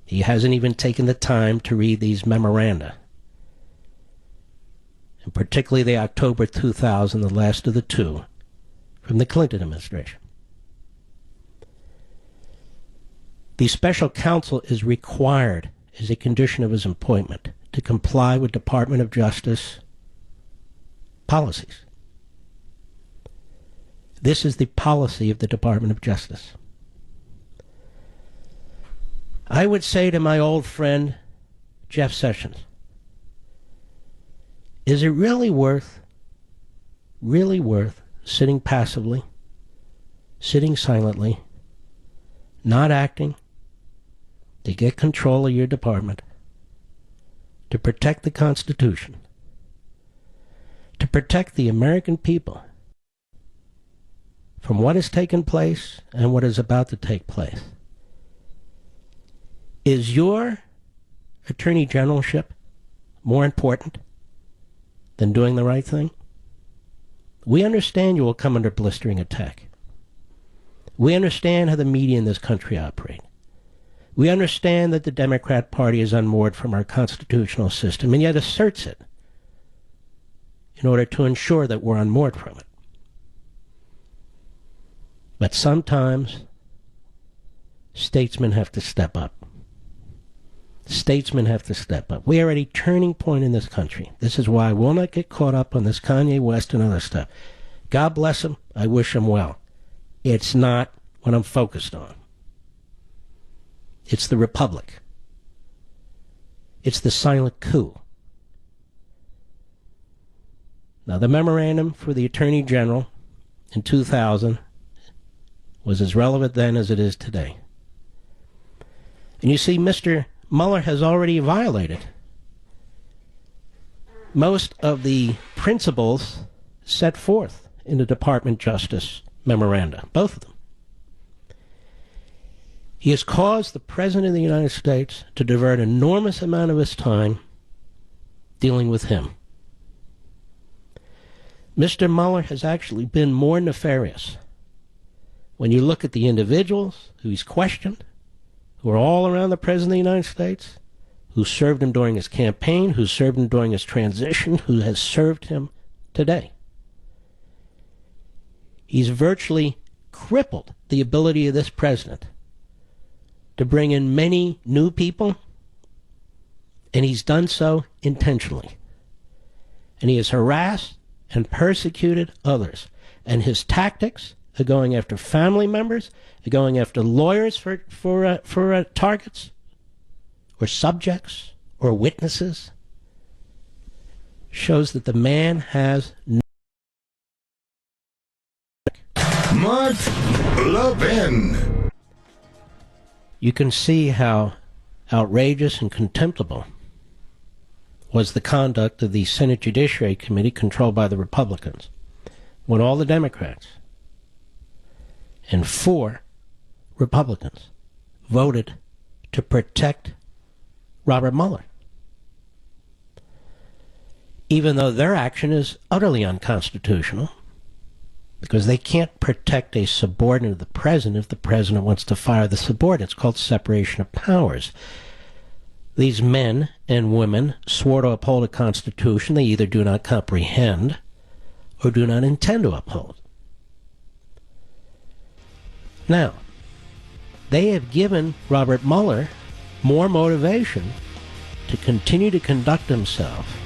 He hasn't even taken the time to read these memoranda, and particularly the October 2000, the last of the two, from the Clinton administration. The special counsel is required, as a condition of his appointment, to comply with Department of Justice policies. This is the policy of the Department of Justice. I would say to my old friend, Jeff Sessions, is it really worth sitting passively, sitting silently, not acting, to get control of your department, to protect the Constitution, to protect the American people from what has taken place and what is about to take place? Is your attorney generalship more important than doing the right thing? We understand you will come under blistering attack. We understand how the media in this country operate. We understand that the Democrat Party is unmoored from our constitutional system and yet asserts it in order to ensure that we're unmoored from it. But sometimes statesmen have to step up. Statesmen have to step up. We are at a turning point in this country. This is why I will not get caught up on this Kanye West and other stuff. God bless him. I wish him well. It's not what I'm focused on. It's the Republic. It's the silent coup. Now, the memorandum for the Attorney General in 2000 was as relevant then as it is today. And you see, Mr. Mueller has already violated most of the principles set forth in the Department of Justice memoranda, both of them. He has caused the President of the United States to divert an enormous amount of his time dealing with him. Mr. Mueller has actually been more nefarious when you look at the individuals who he's questioned, who are all around the President of the United States, who served him during his campaign, who served him during his transition, who has served him today. He's virtually crippled the ability of this president to bring in many new people, and he's done so intentionally. And he has harassed and persecuted others. And his tactics are going after family members, they're going after lawyers for targets, or subjects, or witnesses. Shows that the man has no... Mark Levin. You can see how outrageous and contemptible was the conduct of the Senate Judiciary Committee controlled by the Republicans, when all the Democrats and 4 Republicans voted to protect Robert Mueller, even though their action is utterly unconstitutional, because they can't protect a subordinate of the president if the president wants to fire the subordinate. It's called separation of powers. These men and women swore to uphold a constitution they either do not comprehend or do not intend to uphold. Now, they have given Robert Mueller more motivation to continue to conduct himself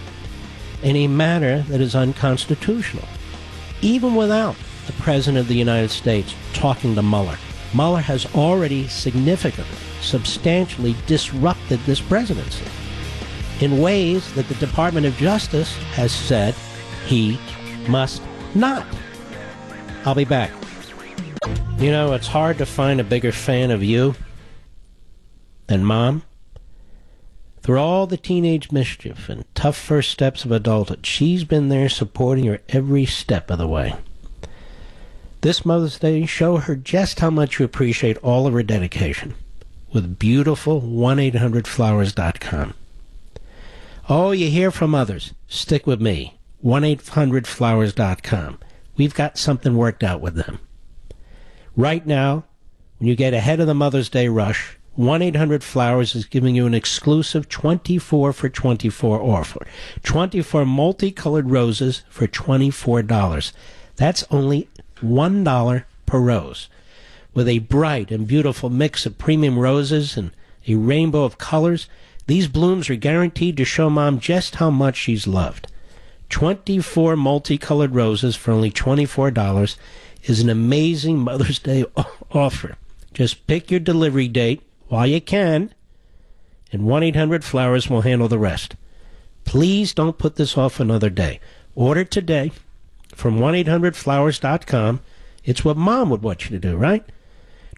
in a manner that is unconstitutional, even without the President of the United States talking to Mueller. Mueller has already significantly, substantially disrupted this presidency in ways that the Department of Justice has said he must not. I'll be back. You know, it's hard to find a bigger fan of you than Mom. Through all the teenage mischief and tough first steps of adulthood, she's been there supporting her every step of the way. This Mother's Day, show her just how much you appreciate all of her dedication with beautiful 1-800-Flowers.com. Oh, you hear from others. Stick with me. 1-800-Flowers.com. We've got something worked out with them. Right now, when you get ahead of the Mother's Day rush, 1-800-Flowers is giving you an exclusive 24 for 24 offer. 24 multicolored roses for $24. That's only $1 per rose. With a bright and beautiful mix of premium roses and a rainbow of colors, these blooms are guaranteed to show Mom just how much she's loved. 24 multicolored roses for only $24 is an amazing Mother's Day offer. Just pick your delivery date while you can, and 1-800-Flowers will handle the rest. Please don't put this off another day. Order today from 1-800-Flowers.com. It's what Mom would want you to do, right?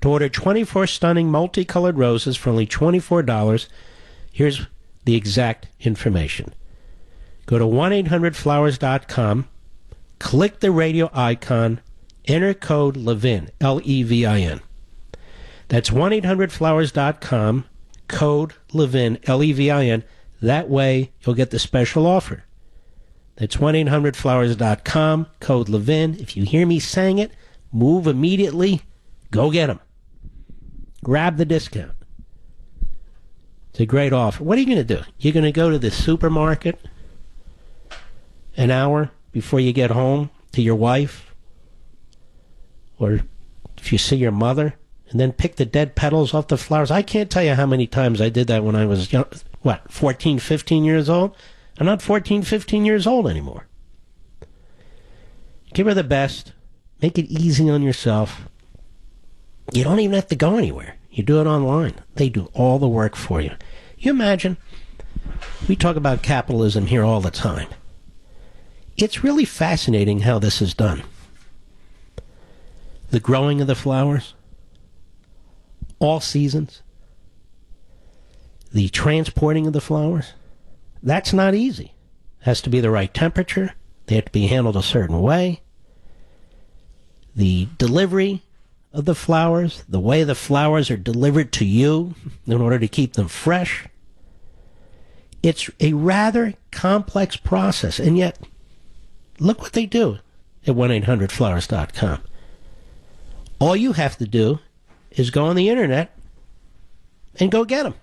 To order 24 stunning multicolored roses for only $24, here's the exact information. Go to 1-800-Flowers.com, click the radio icon, enter code Levin, Levin. That's 1-800-Flowers.com, code Levin, Levin. That way, you'll get the special offer. That's 1-800-Flowers.com, code Levin. If you hear me saying it, move immediately. Go get them. Grab the discount. It's a great offer. What are you going to do? You're going to go to the supermarket an hour before you get home to your wife? Or if you see your mother, and then pick the dead petals off the flowers? I can't tell you how many times I did that when I was, 14, 15 years old? I'm not 14, 15 years old anymore. Give her the best. Make it easy on yourself. You don't even have to go anywhere. You do it online. They do all the work for you. You imagine? We talk about capitalism here all the time. It's really fascinating how this is done. The growing of the flowers, all seasons, the transporting of the flowers, that's not easy. It has to be the right temperature. They have to be handled a certain way. The delivery of the flowers, the way the flowers are delivered to you in order to keep them fresh. It's a rather complex process, and yet, look what they do at 1-800-Flowers.com. All you have to do is go on the internet and go get them.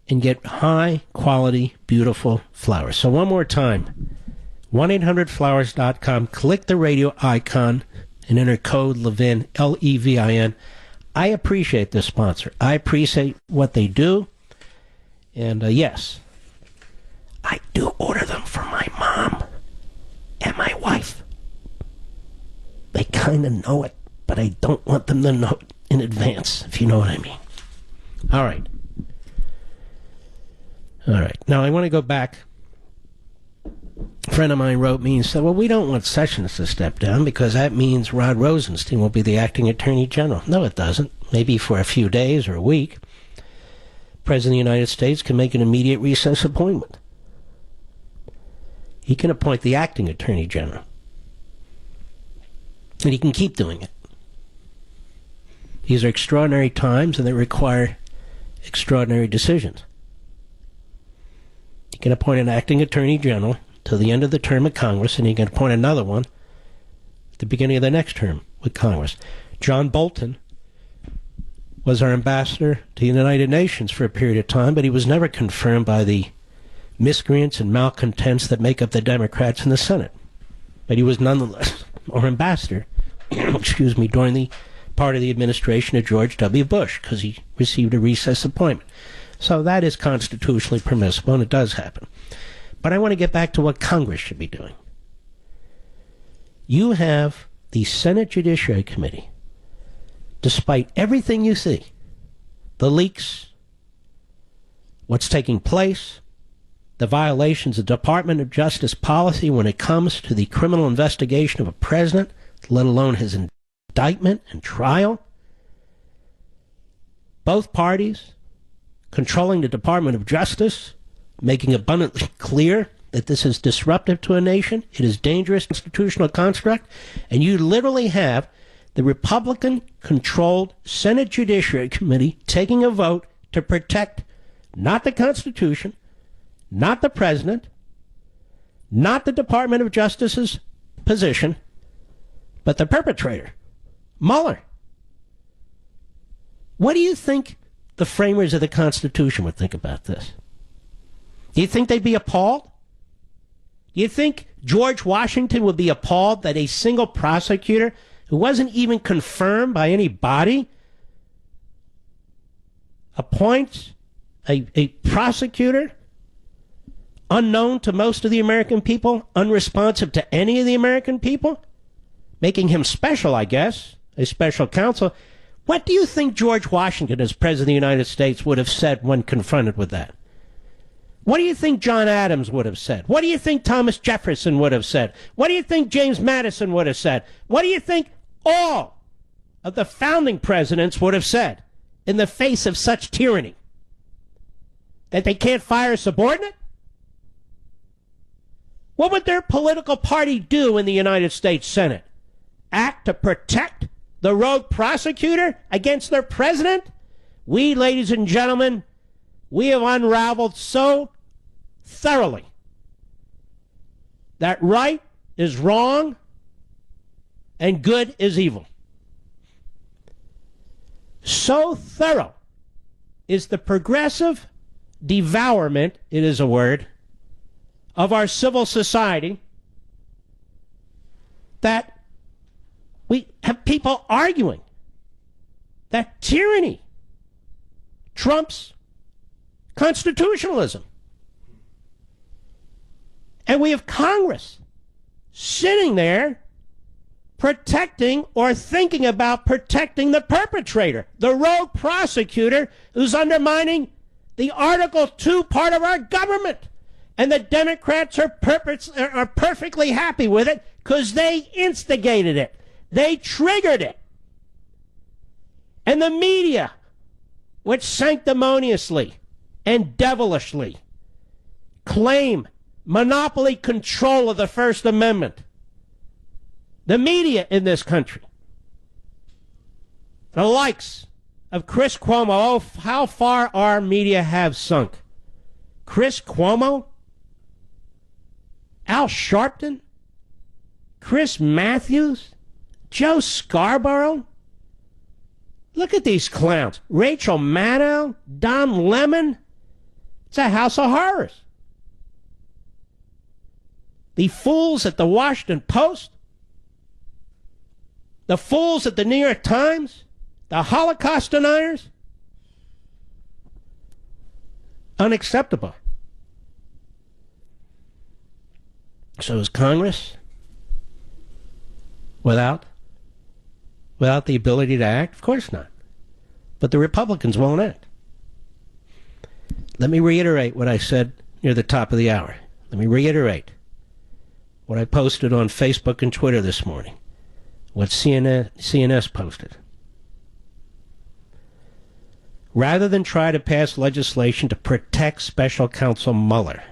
And get high-quality, beautiful flowers. So one more time, 1-800-Flowers.com. Click the radio icon and enter code Levin, Levin. I appreciate this sponsor. I appreciate what they do. And yes, I do order them for my mom and my wife. They kind of know it, but I don't want them to know it in advance, if you know what I mean. All right. Now I want to go back. A friend of mine wrote me and said, well, we don't want Sessions to step down because that means Rod Rosenstein will be the acting attorney general. No, it doesn't. Maybe for a few days or a week. President of the United States can make an immediate recess appointment. He can appoint the acting attorney general. And he can keep doing it. These are extraordinary times and they require extraordinary decisions. He can appoint an acting attorney general till the end of the term of Congress, and he can appoint another one at the beginning of the next term with Congress. John Bolton was our ambassador to the United Nations for a period of time, but he was never confirmed by the miscreants and malcontents that make up the Democrats in the Senate. But he was nonetheless our ambassador, during the part of the administration of George W. Bush, because he received a recess appointment. So that is constitutionally permissible, and it does happen. But I want to get back to what Congress should be doing. You have the Senate Judiciary Committee, despite everything you see, the leaks, what's taking place, the violations of Department of Justice policy when it comes to the criminal investigation of a president, let alone his indictment and trial. Both parties controlling the Department of Justice, making abundantly clear that this is disruptive to a nation, it is dangerous constitutional construct, and you literally have the Republican-controlled Senate Judiciary Committee taking a vote to protect not the Constitution, not the President, not the Department of Justice's position, but the perpetrator, Mueller. What do you think the framers of the Constitution would think about this? Do you think they'd be appalled? Do you think George Washington would be appalled that a single prosecutor who wasn't even confirmed by any body appoints a prosecutor unknown to most of the American people, unresponsive to any of the American people, making him special, I guess, a special counsel? What do you think George Washington, as President of the United States, would have said when confronted with that? What do you think John Adams would have said? What do you think Thomas Jefferson would have said? What do you think James Madison would have said? What do you think all of the founding presidents would have said in the face of such tyranny? That they can't fire a subordinate? What would their political party do in the United States Senate? Act to protect the rogue prosecutor against their president? We, ladies and gentlemen, we have unraveled so thoroughly that right is wrong and good is evil. So thorough is the progressive devourment, it is a word, of our civil society that we have people arguing that tyranny trumps constitutionalism. And we have Congress sitting there protecting or thinking about protecting the perpetrator, the rogue prosecutor who's undermining the Article 2 part of our government. And the Democrats are perfectly happy with it because they instigated it. They triggered it. And the media, which sanctimoniously and devilishly claim monopoly control of the First Amendment. The media in this country, the likes of Chris Cuomo, oh, how far our media have sunk. Chris Cuomo, Al Sharpton, Chris Matthews, Joe Scarborough. Look at these clowns. Rachel Maddow, Don Lemon. It's a house of horrors. The fools at the Washington Post, the fools at the New York Times, the Holocaust deniers. Unacceptable. So is Congress without the ability to act? Of course not. But the Republicans won't act. Let me reiterate what I said near the top of the hour. Let me reiterate what I posted on Facebook and Twitter this morning, what CNS posted. Rather than try to pass legislation to protect Special Counsel Mueller,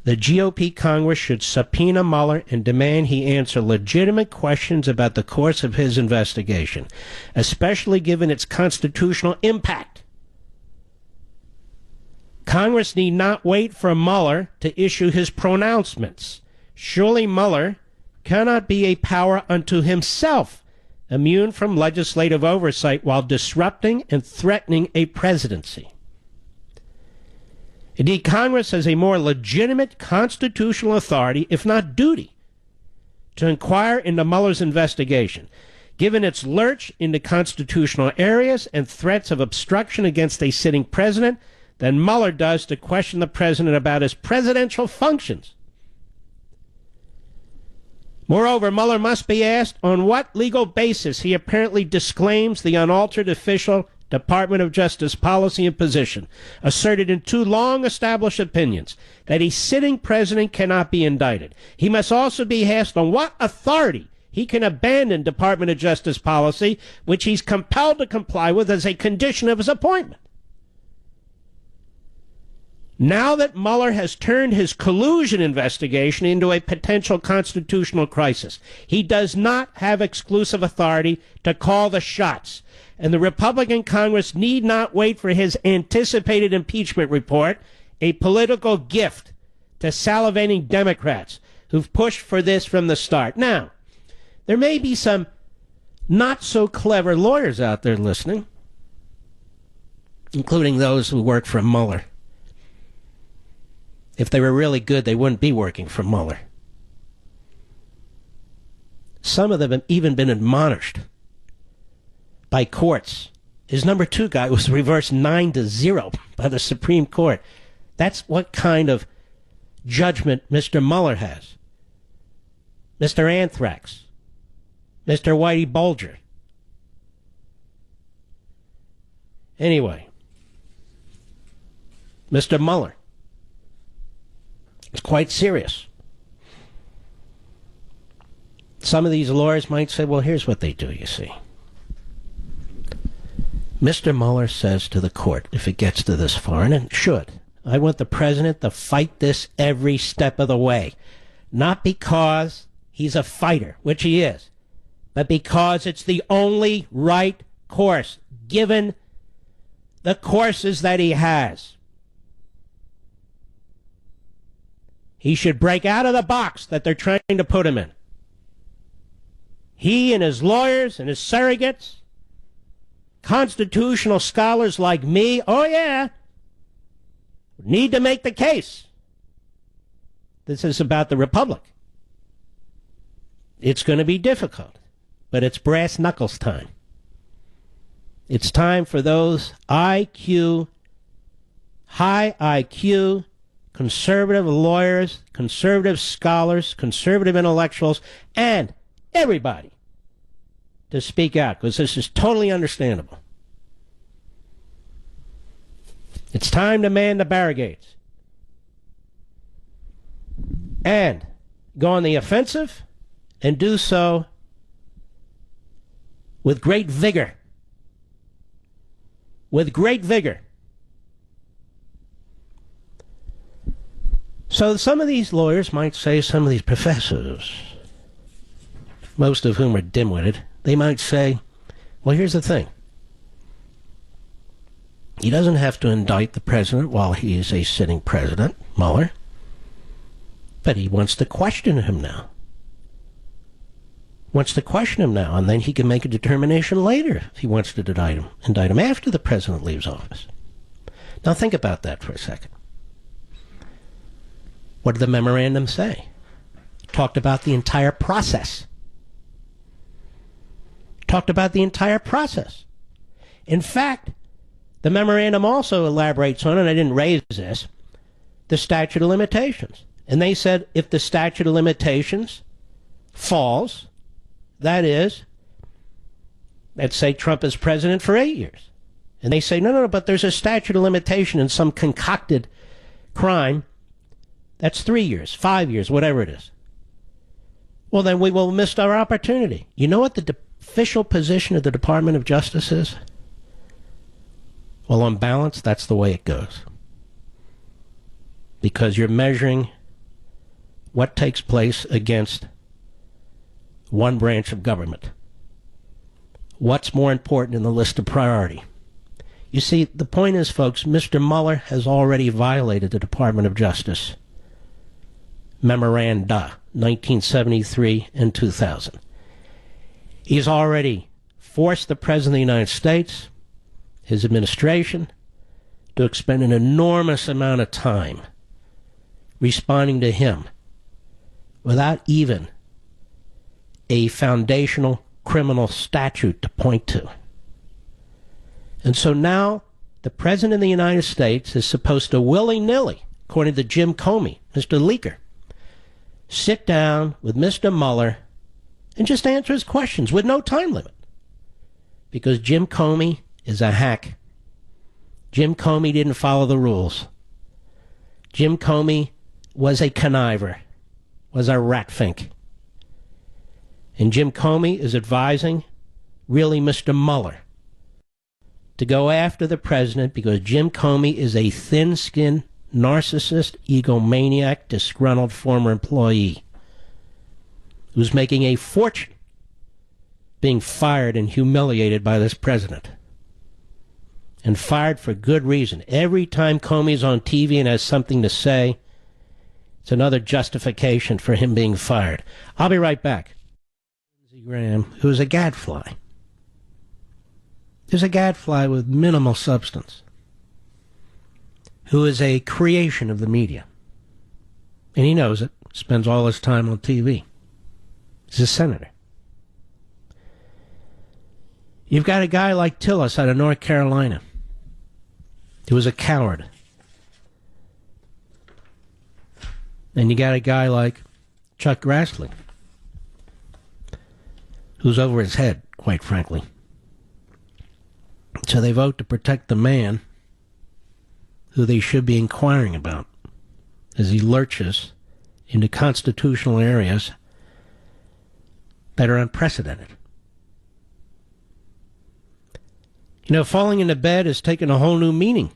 the GOP Congress should subpoena Mueller and demand he answer legitimate questions about the course of his investigation, especially given its constitutional impact. Congress need not wait for Mueller to issue his pronouncements. Surely Mueller cannot be a power unto himself, immune from legislative oversight while disrupting and threatening a presidency. Indeed, Congress has a more legitimate constitutional authority, if not duty, to inquire into Mueller's investigation, given its lurch into constitutional areas and threats of obstruction against a sitting president, than Mueller does to question the president about his presidential functions. Moreover, Mueller must be asked on what legal basis he apparently disclaims the unaltered official Department of Justice policy and position, asserted in two long-established opinions, that a sitting president cannot be indicted. He must also be asked on what authority he can abandon Department of Justice policy, which he's compelled to comply with as a condition of his appointment. Now that Mueller has turned his collusion investigation into a potential constitutional crisis, he does not have exclusive authority to call the shots, and the Republican Congress need not wait for his anticipated impeachment report, a political gift to salivating Democrats who've pushed for this from the start. Now, there may be some not-so-clever lawyers out there listening, including those who work for Mueller. If they were really good, they wouldn't be working for Mueller. Some of them have even been admonished by courts. His number two guy was reversed 9-0 by the Supreme Court. That's what kind of judgment Mr. Mueller has. Mr. Anthrax. Mr. Whitey Bulger. Anyway, Mr. Mueller. It's quite serious. Some of these lawyers might say, well, here's what they do, you see. Mr. Mueller says to the court, if it gets to this far, and it should, I want the president to fight this every step of the way. Not because he's a fighter, which he is, but because it's the only right course, given the courses that he has. He should break out of the box that they're trying to put him in. He and his lawyers and his surrogates, constitutional scholars like me, oh yeah, need to make the case. This is about the Republic. It's going to be difficult, but it's brass knuckles time. It's time for those high IQ, conservative lawyers, conservative scholars, conservative intellectuals, and everybody to speak out, because this is totally understandable. It's time to man the barricades and go on the offensive, and do so with great vigor. With great vigor. So some of these lawyers might say, some of these professors, most of whom are dim-witted, they might say, well, here's the thing. He doesn't have to indict the president while he is a sitting president, Mueller, but he wants to question him now. And then he can make a determination later if he wants to indict him after the president leaves office. Now think about that for a second. What did the memorandum say? It talked about the entire process. In fact, the memorandum also elaborates on, and I didn't raise this, the statute of limitations. And they said if the statute of limitations falls, that is, let's say Trump is president for 8 years. And they say, no, but there's a statute of limitation in some concocted crime. That's 3 years, 5 years, whatever it is. Well, then we will miss our opportunity. You know what the official position of the Department of Justice is? Well, on balance, that's the way it goes. Because you're measuring what takes place against one branch of government. What's more important in the list of priority? You see, the point is, folks, Mr. Mueller has already violated the Department of Justice memoranda, 1973 and 2000. He's already forced the President of the United States, his administration, to expend an enormous amount of time responding to him without even a foundational criminal statute to point to. And so now the President of the United States is supposed to willy-nilly, according to Jim Comey, Mr. Leaker, sit down with Mr. Mueller and just answer his questions with no time limit. Because Jim Comey is a hack. Jim Comey didn't follow the rules. Jim Comey was a conniver, was a ratfink. And Jim Comey is advising, really, Mr. Mueller to go after the president because Jim Comey is a thin-skinned, narcissist, egomaniac, disgruntled former employee who's making a fortune being fired and humiliated by this president. And fired for good reason. Every time Comey's on TV and has something to say, it's another justification for him being fired. I'll be right back. Lindsey Graham, who is a gadfly. Is a gadfly with minimal substance. Who is a creation of the media. And he knows it. Spends all his time on TV. He's a senator. You've got a guy like Tillis out of North Carolina. He was a coward. And you got a guy like Chuck Grassley, who's over his head, quite frankly. So they vote to protect the man who they should be inquiring about as he lurches into constitutional areas that are unprecedented. You know, falling into bed has taken a whole new meaning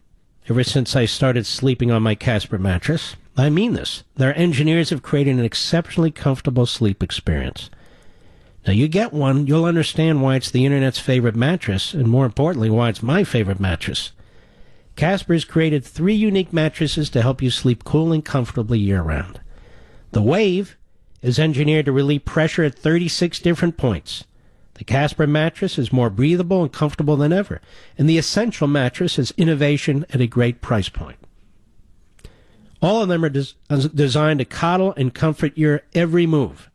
ever since I started sleeping on my Casper mattress. I mean this. Their engineers have created an exceptionally comfortable sleep experience. Now, you get one, you'll understand why it's the internet's favorite mattress, and more importantly, why it's my favorite mattress. Casper's created 3 unique mattresses to help you sleep cool and comfortably year-round. The Wave is engineered to relieve pressure at 36 different points. The Casper mattress is more breathable and comfortable than ever, and the Essential mattress is innovation at a great price point. All of them are designed to coddle and comfort your every move,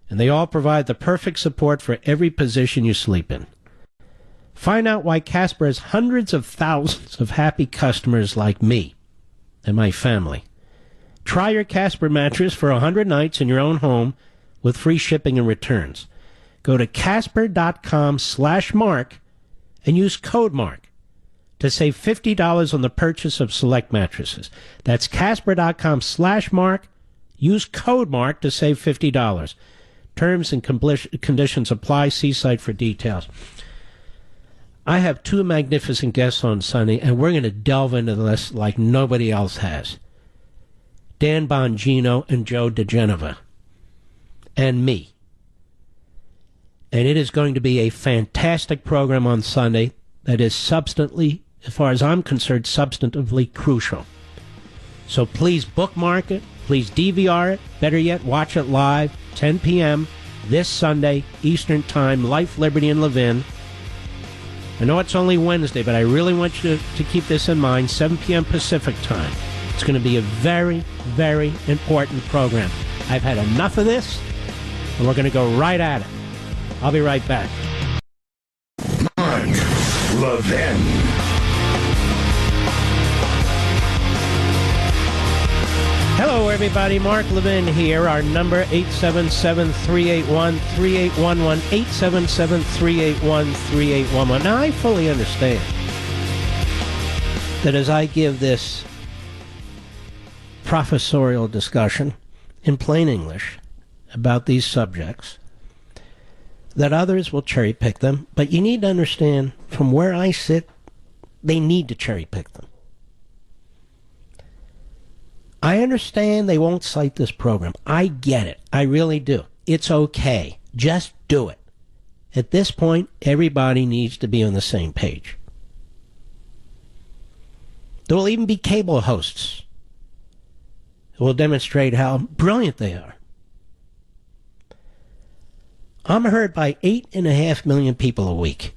and they all provide the perfect support for every position you sleep in. Find out why Casper has hundreds of thousands of happy customers like me and my family. Try your Casper mattress for 100 nights in your own home with free shipping and returns. Go to Casper.com/Mark and use code MARK to save $50 on the purchase of select mattresses. That's Casper.com/Mark. Use code MARK to save $50. Terms and conditions apply. See site for details. I have 2 magnificent guests on Sunday, and we're going to delve into this like nobody else has. Dan Bongino and Joe DeGenova. And me. And it is going to be a fantastic program on Sunday that is substantively, as far as I'm concerned, substantively crucial. So please bookmark it. Please DVR it. Better yet, watch it live, 10 p.m. this Sunday, Eastern Time, Life, Liberty, and Levin. I know it's only Wednesday, but I really want you to keep this in mind, 7 p.m. Pacific Time. It's going to be a very, very important program. I've had enough of this, and we're going to go right at it. I'll be right back. Mark Levin. Hello, everybody. Mark Levin here. Our number, 877-381-3811, 877-381-3811. Now, I fully understand that as I give this professorial discussion in plain English about these subjects, that others will cherry pick them, but you need to understand from where I sit, they need to cherry pick them. I understand they won't cite this program. I get it. I really do. It's okay. Just do it. At this point, everybody needs to be on the same page. There will even be cable hosts who will demonstrate how brilliant they are. I'm heard by 8.5 million people a week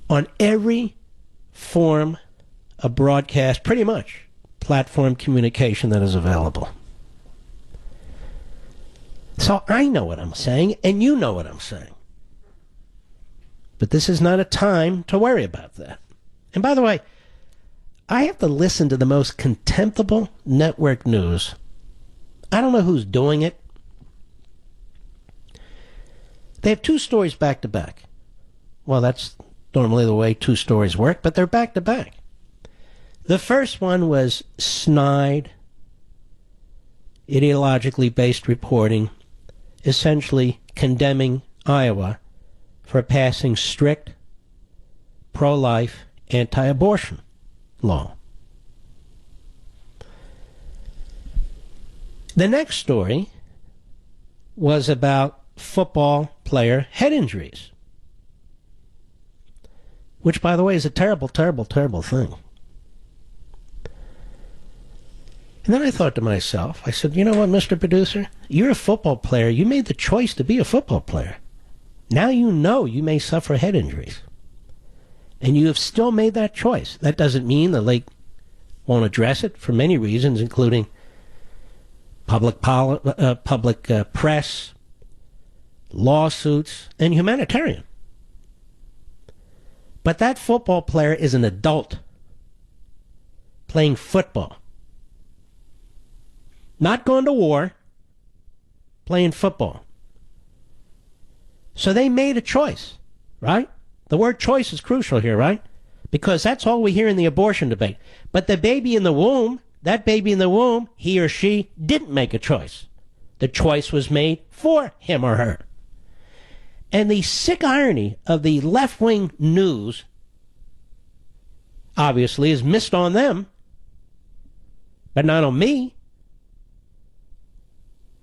on every form of broadcast, pretty much, platform communication that is available. So I know what I'm saying, and you know what I'm saying. But this is not a time to worry about that. And by the way, I have to listen to the most contemptible network news I don't know who's doing it. They have two stories back to back. Well, that's normally the way two stories work, but they're back to back. The first one was snide, ideologically based reporting, essentially condemning Iowa for passing strict pro-life, anti-abortion law. The next story was about football player head injuries, which, by the way, is a terrible, terrible, terrible thing. And then I thought to myself, I said, you know what, Mr. Producer? You're a football player. You made the choice to be a football player. Now you know you may suffer head injuries. And you have still made that choice. That doesn't mean the league won't address it for many reasons, including public press, lawsuits, and humanitarian. But that football player is an adult playing football. Not going to war, playing football. So they made a choice, right? The word choice is crucial here, right? Because that's all we hear in the abortion debate. But the baby in the womb, that baby in the womb, he or she didn't make a choice. The choice was made for him or her. And the sick irony of the left-wing news, obviously, is missed on them, but not on me.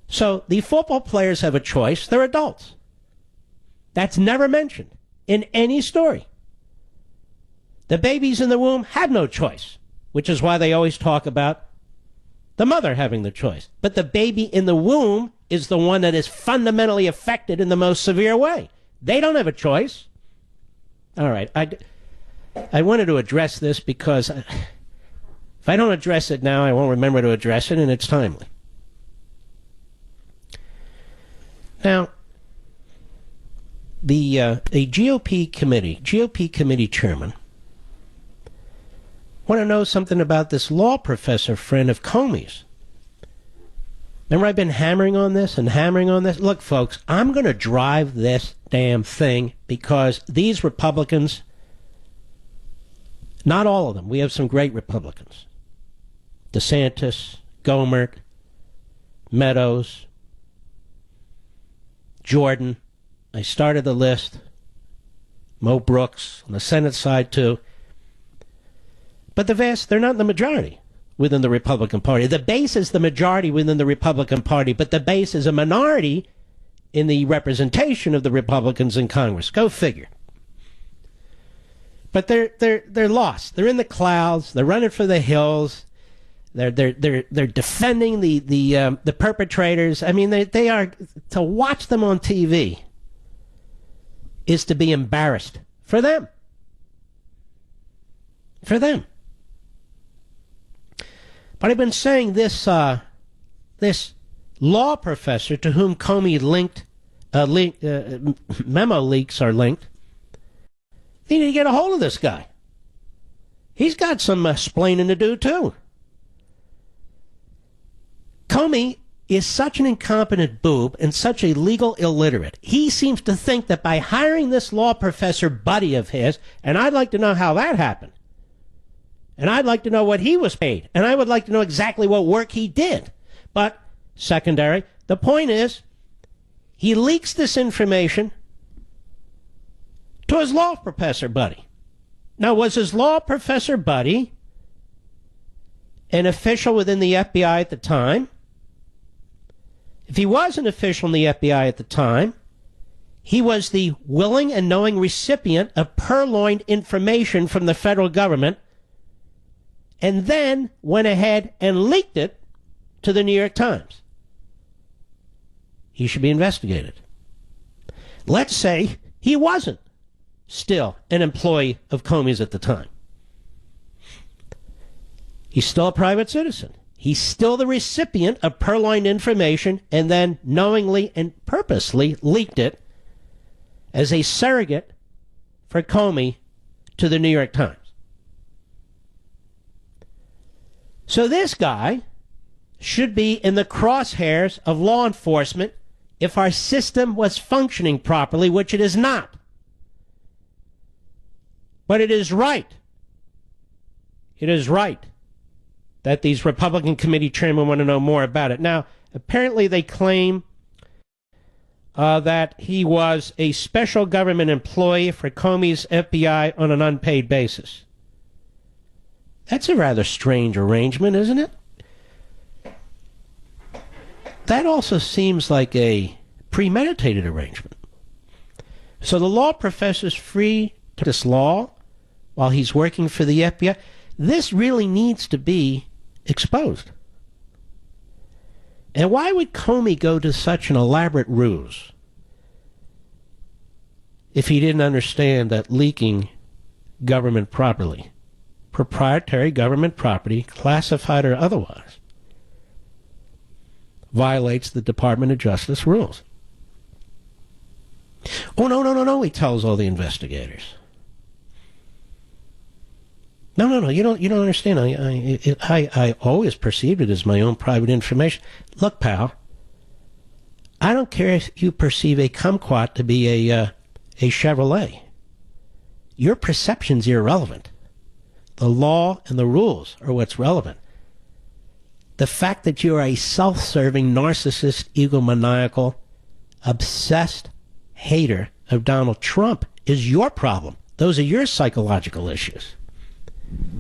So the football players have a choice. They're adults. That's never mentioned in any story. The babies in the womb have no choice, which is why they always talk about the mother having the choice. But the baby in the womb is the one that is fundamentally affected in the most severe way. They don't have a choice. All right, I wanted to address this because if I don't address it now, I won't remember to address it, and it's timely. Now, the GOP committee chairman, want to know something about this law professor friend of Comey's. Remember, I've been hammering on this and hammering on this? Look, folks, I'm going to drive this damn thing because these Republicans, not all of them, we have some great Republicans. DeSantis, Gohmert, Meadows, Jordan. I started the list. Mo Brooks on the Senate side, too. But they're not the majority within the Republican Party. The base is the majority within the Republican Party, but the base is a minority in the representation of the Republicans in Congress. Go figure. But they're lost. They're in the clouds. They're running for the hills. They're defending the perpetrators. I mean, they are, to watch them on TV is to be embarrassed for them. For them. But I've been saying this law professor to whom Comey memo leaks are linked, they need to get a hold of this guy. He's got some splaining to do, too. Comey is such an incompetent boob and such a legal illiterate. He seems to think that by hiring this law professor buddy of his, and I'd like to know how that happened, and I'd like to know what he was paid, and I would like to know exactly what work he did. But, secondary, the point is, he leaks this information to his law professor buddy. Now, was his law professor buddy an official within the FBI at the time? If he was an official in the FBI at the time, he was the willing and knowing recipient of purloined information from the federal government and then went ahead and leaked it to the New York Times. He should be investigated. Let's say he wasn't still an employee of Comey's at the time. He's still a private citizen. He's still the recipient of purloined information and then knowingly and purposely leaked it as a surrogate for Comey to the New York Times. So this guy should be in the crosshairs of law enforcement if our system was functioning properly, which it is not. But it is right. It is right that these Republican committee chairmen want to know more about it. Now, apparently they claim that he was a special government employee for Comey's FBI on an unpaid basis. That's a rather strange arrangement, isn't it? That also seems like a premeditated arrangement. So the law professor's free to this law while he's working for the FBI. This really needs to be exposed. And why would Comey go to such an elaborate ruse if he didn't understand that leaking government property, proprietary government property, classified or otherwise, violates the Department of Justice rules? Oh, no, he tells all the investigators. No, you don't understand. I always perceived it as my own private information. Look, pal, I don't care if you perceive a kumquat to be a Chevrolet. Your perception's irrelevant. The law and the rules are what's relevant. The fact that you're a self-serving, narcissist, egomaniacal, obsessed hater of Donald Trump is your problem. Those are your psychological issues.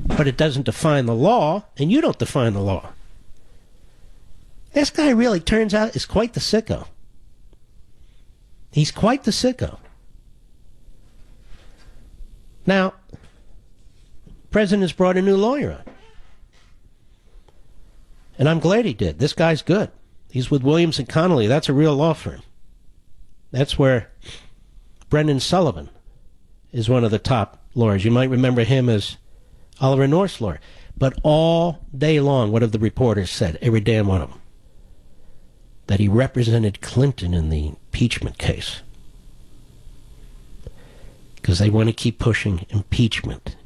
But it doesn't define the law, and you don't define the law. This guy really turns out is quite the sicko. He's quite the sicko. Now, the president has brought a new lawyer on. And I'm glad he did. This guy's good. He's with Williams and Connolly. That's a real law firm. That's where Brendan Sullivan is one of the top lawyers. You might remember him as Oliver North's lawyer. But all day long, what have the reporters said? Every damn one of them. That he represented Clinton in the impeachment case. Because they want to keep pushing impeachment.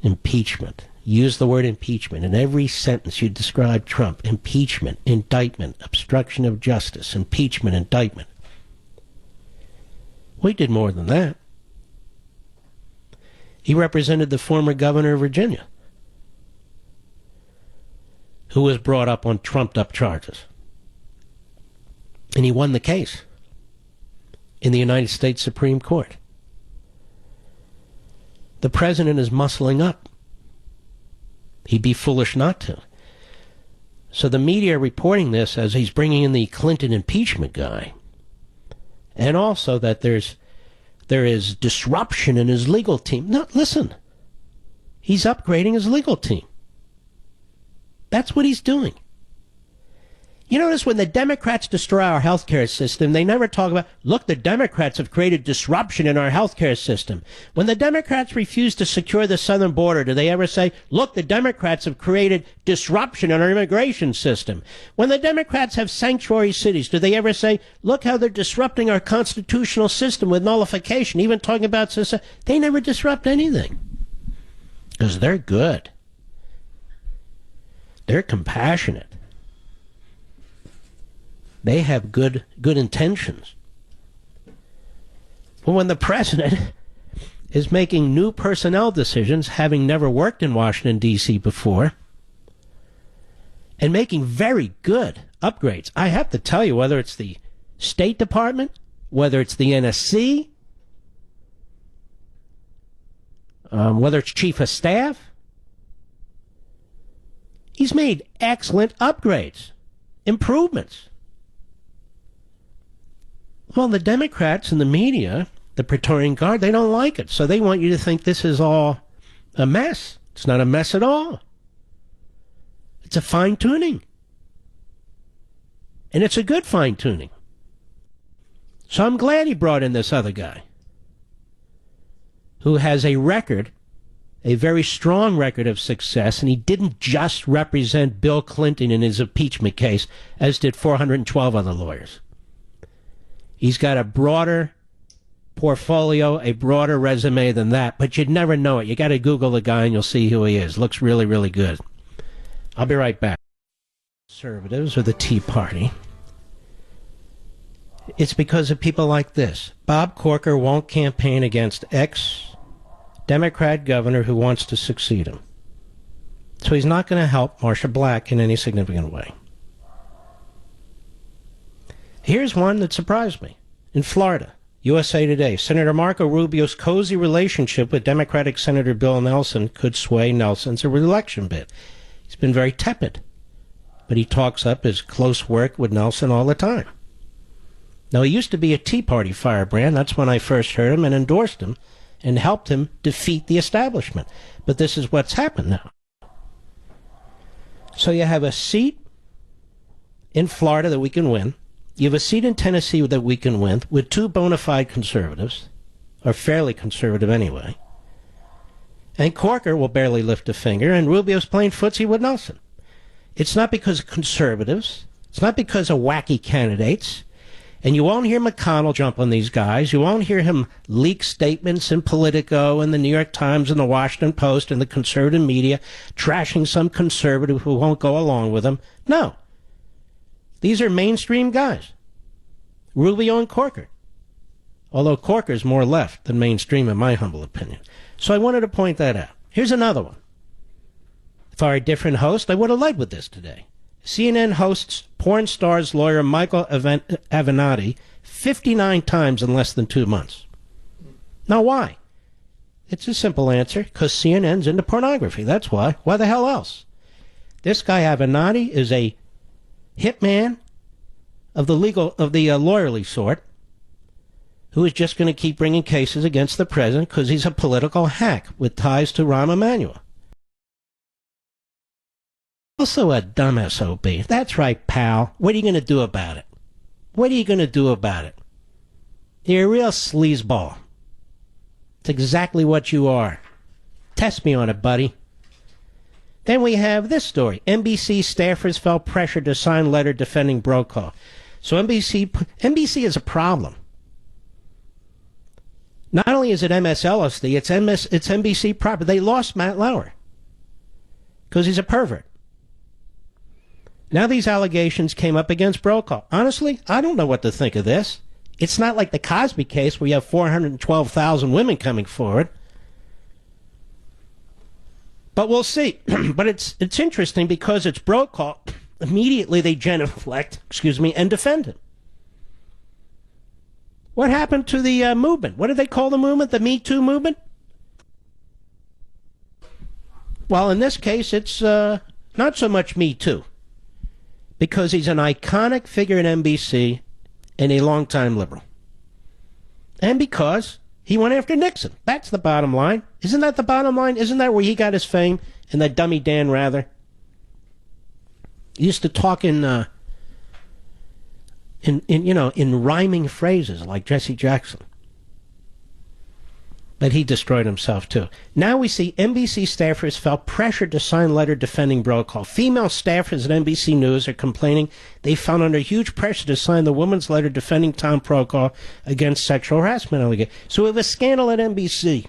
Use the word impeachment. In every sentence you describe Trump. Impeachment, indictment, obstruction of justice, impeachment, indictment. We did more than that. He represented the former governor of Virginia, who was brought up on trumped-up charges. And he won the case in the United States Supreme Court. The president is muscling up. He'd be foolish not to. So the media are reporting this as he's bringing in the Clinton impeachment guy. And also that there is disruption in his legal team. No, listen. He's upgrading his legal team. That's what he's doing. You notice when the Democrats destroy our healthcare system, they never talk about, look, the Democrats have created disruption in our healthcare system. When the Democrats refuse to secure the southern border, do they ever say, look, the Democrats have created disruption in our immigration system? When the Democrats have sanctuary cities, do they ever say, look how they're disrupting our constitutional system with nullification, even talking about society? They never disrupt anything. Because they're good. They're compassionate. They have good intentions. But when the president is making new personnel decisions, having never worked in Washington, D.C. before, and making very good upgrades, I have to tell you, whether it's the State Department, whether it's the NSC, whether it's Chief of Staff, he's made excellent upgrades, improvements. Well, the Democrats and the media, the Praetorian Guard, they don't like it. So they want you to think this is all a mess. It's not a mess at all. It's a fine-tuning. And it's a good fine-tuning. So I'm glad he brought in this other guy who has a record, a very strong record of success, and he didn't just represent Bill Clinton in his impeachment case, as did 412 other lawyers. He's got a broader portfolio, a broader resume than that, but you'd never know it. You got to Google the guy and you'll see who he is. Looks really, really good. I'll be right back. conservatives or the Tea Party, it's because of people like this. Bob Corker won't campaign against ex-Democrat governor who wants to succeed him. So he's not going to help Marsha Black in any significant way. Here's one that surprised me. In Florida, USA Today, Senator Marco Rubio's cozy relationship with Democratic Senator Bill Nelson could sway Nelson's re-election bid. He's been very tepid, but he talks up his close work with Nelson all the time. Now, he used to be a Tea Party firebrand. That's when I first heard him and endorsed him and helped him defeat the establishment. But this is what's happened now. So you have a seat in Florida that we can win. You have a seat in Tennessee that we can win with two bona fide conservatives, or fairly conservative anyway. And Corker will barely lift a finger, and Rubio's playing footsie with Nelson. It's not because of conservatives. It's not because of wacky candidates. And you won't hear McConnell jump on these guys. You won't hear him leak statements in Politico and the New York Times and the Washington Post and the conservative media trashing some conservative who won't go along with him. No. These are mainstream guys. Rubio and Corker. Although Corker's more left than mainstream in my humble opinion. So I wanted to point that out. Here's another one. If I were a different host, I would have led with this today. CNN hosts porn star's lawyer Michael Avenatti 59 times in less than 2 months. Now, why? It's a simple answer. Because CNN's into pornography. That's why. Why the hell else? This guy Avenatti is a hitman of the lawyerly sort who is just going to keep bringing cases against the president because he's a political hack with ties to Rahm Emanuel. Also a dumb SOB. That's right, pal. What are you going to do about it? What are you going to do about it? You're a real sleazeball. It's exactly what you are. Test me on it, buddy. Then we have this story. NBC staffers felt pressured to sign letter defending Brokaw. So NBC is a problem. Not only is it MSLSD, it's NBC proper. They lost Matt Lauer because he's a pervert. Now these allegations came up against Brokaw. Honestly, I don't know what to think of this. It's not like the Cosby case where you have 412,000 women coming forward. But we'll see. But it's interesting because it's Brokaw. Immediately they genuflect, and defend him. What happened to the movement? What did they call the movement? The Me Too movement? Well, in this case, it's not so much Me Too. Because he's an iconic figure in NBC and a longtime liberal. And because he went after Nixon. That's the bottom line. Isn't that the bottom line? Isn't that where he got his fame? And that dummy Dan Rather? He used to talk in rhyming phrases like Jesse Jackson. But he destroyed himself, too. Now we see NBC staffers felt pressured to sign letter defending Brokaw. Female staffers at NBC News are complaining they found under huge pressure to sign the woman's letter defending Tom Brokaw against sexual harassment allegations. So we have a scandal at NBC.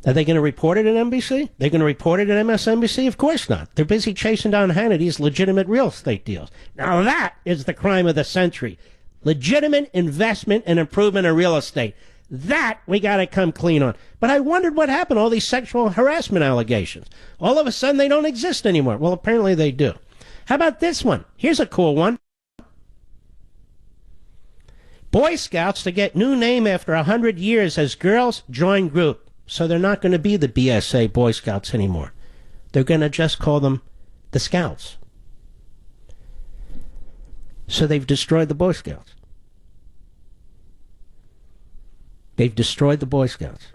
Are they going to report it at NBC? They're going to report it at MSNBC? Of course not. They're busy chasing down Hannity's legitimate real estate deals. Now that is the crime of the century. Legitimate investment and improvement in real estate. That we got to come clean on. But I wondered what happened to all these sexual harassment allegations. All of a sudden they don't exist anymore. Well, apparently they do. How about this one? Here's a cool one. Boy Scouts to get new name after 100 years as girls join group. So they're not going to be the BSA Boy Scouts anymore. They're going to just call them the Scouts. So they've destroyed the Boy Scouts. They've destroyed the Boy Scouts.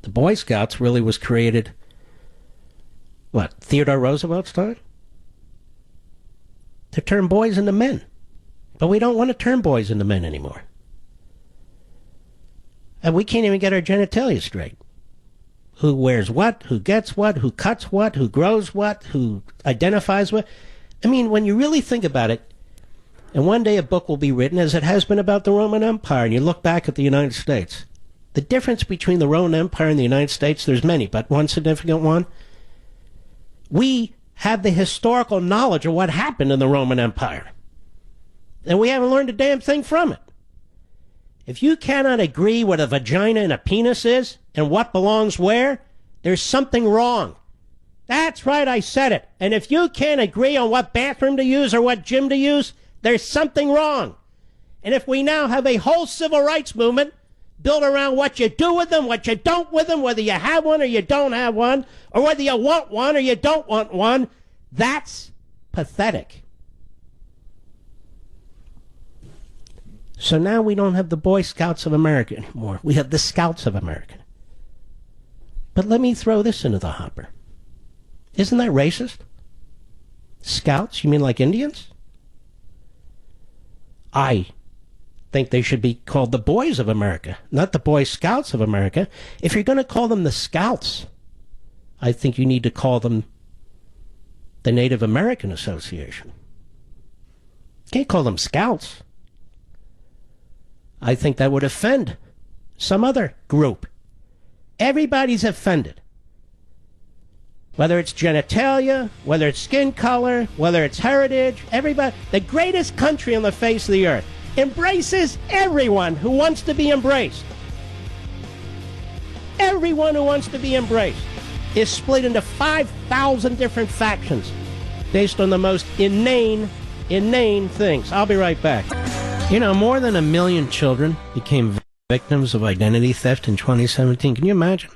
The Boy Scouts really was created, Theodore Roosevelt's time? To turn boys into men. But we don't want to turn boys into men anymore. And we can't even get our genitalia straight. Who wears what, who gets what, who cuts what, who grows what, who identifies what. I mean, when you really think about it, and one day a book will be written, as it has been about the Roman Empire, and you look back at the United States. The difference between the Roman Empire and the United States, there's many, but one significant one, We have the historical knowledge of what happened in the Roman Empire. And we haven't learned a damn thing from it. If you cannot agree what a vagina and a penis is and what belongs where, there's something wrong. That's right, I said it. And if you can't agree on what bathroom to use or what gym to use, there's something wrong. And if we now have a whole civil rights movement built around what you do with them, what you don't with them, whether you have one or you don't have one, or whether you want one or you don't want one, that's pathetic. So now we don't have the Boy Scouts of America anymore. We have the Scouts of America. But let me throw this into the hopper. Isn't that racist? Scouts? You mean like Indians? I think they should be called the Boys of America, not the Boy Scouts of America. If you're going to call them the Scouts, I think you need to call them the Native American Association. You can't call them Scouts. I think that would offend some other group. Everybody's offended. Whether it's genitalia, whether it's skin color, whether it's heritage, everybody. The greatest country on the face of the earth embraces everyone who wants to be embraced. Everyone who wants to be embraced is split into 5,000 different factions based on the most inane things. I'll be right back. You know, more than 1 million children became victims of identity theft in 2017. Can you imagine?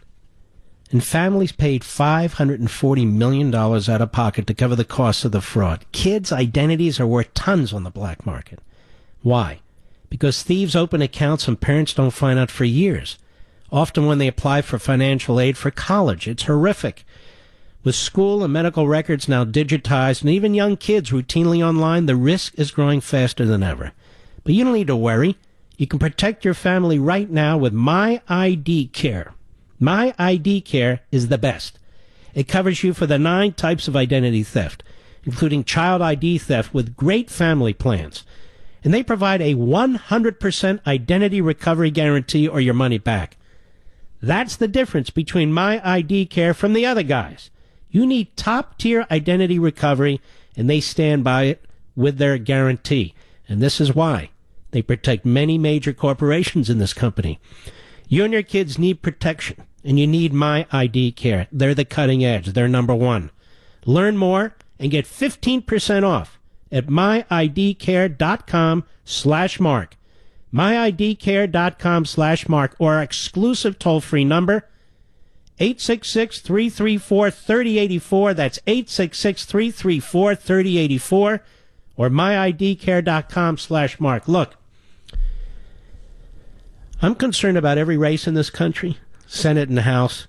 And families paid $540 million out of pocket to cover the costs of the fraud. Kids' identities are worth tons on the black market. Why? Because thieves open accounts and parents don't find out for years. Often when they apply for financial aid for college. It's horrific. With school and medical records now digitized and even young kids routinely online, the risk is growing faster than ever. But you don't need to worry. You can protect your family right now with My ID Care. My ID Care is the best. It covers you for the 9 types of identity theft, including child ID theft with great family plans. And they provide a 100% identity recovery guarantee or your money back. That's the difference between My ID Care from the other guys. You need top-tier identity recovery, and they stand by it with their guarantee. And this is why. They protect many major corporations in this company. You and your kids need protection, and you need My ID Care. They're the cutting edge. They're number one. Learn more and get 15% off at myidcare.com/mark. myidcare.com/mark, or our exclusive toll-free number, 866-334-3084. That's 866-334-3084, or myidcare.com/mark. Look, I'm concerned about every race in this country, Senate and House.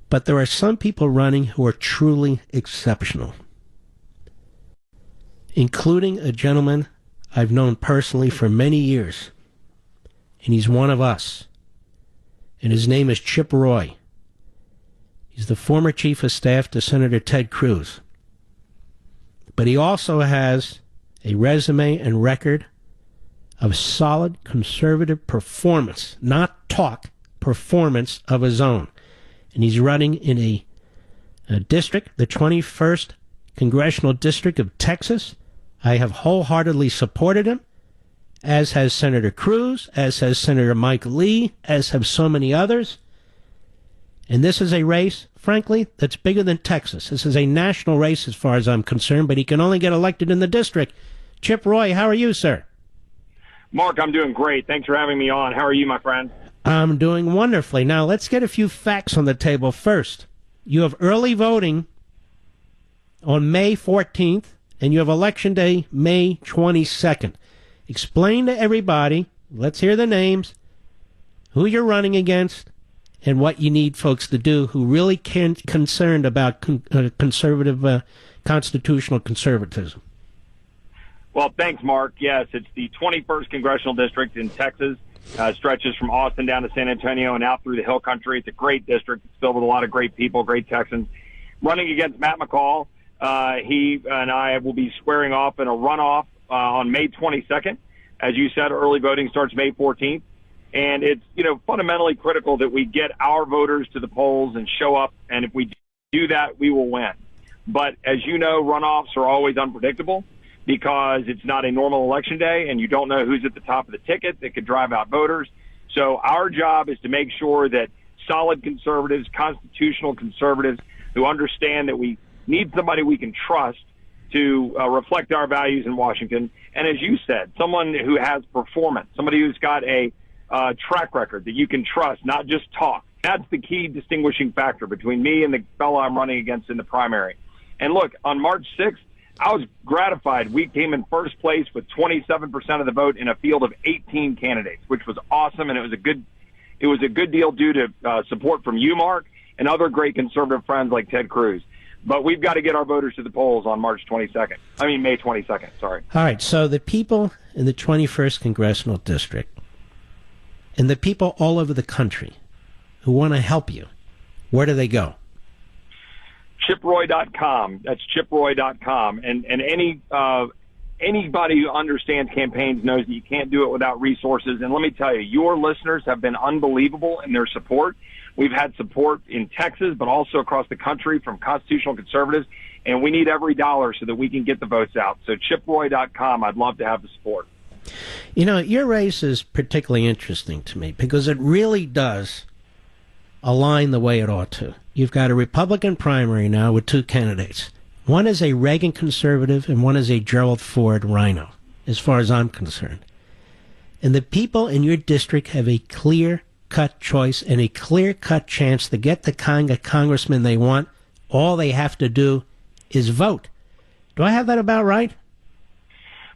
But there are some people running who are truly exceptional, including a gentleman I've known personally for many years. And he's one of us. And his name is Chip Roy. He's the former chief of staff to Senator Ted Cruz. But he also has a resume and record of solid conservative performance, not talk, performance of his own. And he's running in a district, the 21st Congressional District of Texas. I have wholeheartedly supported him, as has Senator Cruz, as has Senator Mike Lee, as have so many others. And this is a race, frankly, that's bigger than Texas. This is a national race as far as I'm concerned, but he can only get elected in the district. Chip Roy, how are you, sir? Mark, I'm doing great. Thanks for having me on. How are you, my friend? I'm doing wonderfully. Now, let's get a few facts on the table first. You have early voting on May 14th, and you have Election Day May 22nd. Explain to everybody, let's hear the names, who you're running against, and what you need folks to do who really concerned about conservative, constitutional conservatism. Well, thanks, Mark. Yes, it's the 21st Congressional District in Texas. Stretches from Austin down to San Antonio and out through the Hill Country. It's a great district. It's filled with a lot of great people, great Texans. Running against Matt McCall, he and I will be squaring off in a runoff on May 22nd. As you said, early voting starts May 14th. And it's, fundamentally critical that we get our voters to the polls and show up. And if we do that, we will win. But as you know, runoffs are always unpredictable because it's not a normal election day and you don't know who's at the top of the ticket that could drive out voters. So our job is to make sure that solid conservatives, constitutional conservatives who understand that we need somebody we can trust to reflect our values in Washington. And as you said, someone who has performance, somebody who's got a track record that you can trust, not just talk. That's the key distinguishing factor between me and the fellow I'm running against in the primary. And look, on March 6th, I was gratified. We came in first place with 27% of the vote in a field of 18 candidates, which was awesome, and it was a good deal due to support from you, Mark, and other great conservative friends like Ted Cruz. But we've got to get our voters to the polls on May 22nd, sorry. All right, so the people in the 21st Congressional District and the people all over the country who want to help you, where do they go? ChipRoy.com. That's ChipRoy.com. And anybody who understands campaigns knows that you can't do it without resources. And let me tell you, your listeners have been unbelievable in their support. We've had support in Texas, but also across the country from constitutional conservatives. And we need every dollar so that we can get the votes out. So ChipRoy.com, I'd love to have the support. You know, your race is particularly interesting to me because it really does align the way it ought to. You've got a Republican primary now with two candidates. One is a Reagan conservative and one is a Gerald Ford rhino, as far as I'm concerned. And the people in your district have a clear-cut choice and a clear-cut chance to get the kind of congressman they want. All they have to do is vote. Do I have that about right?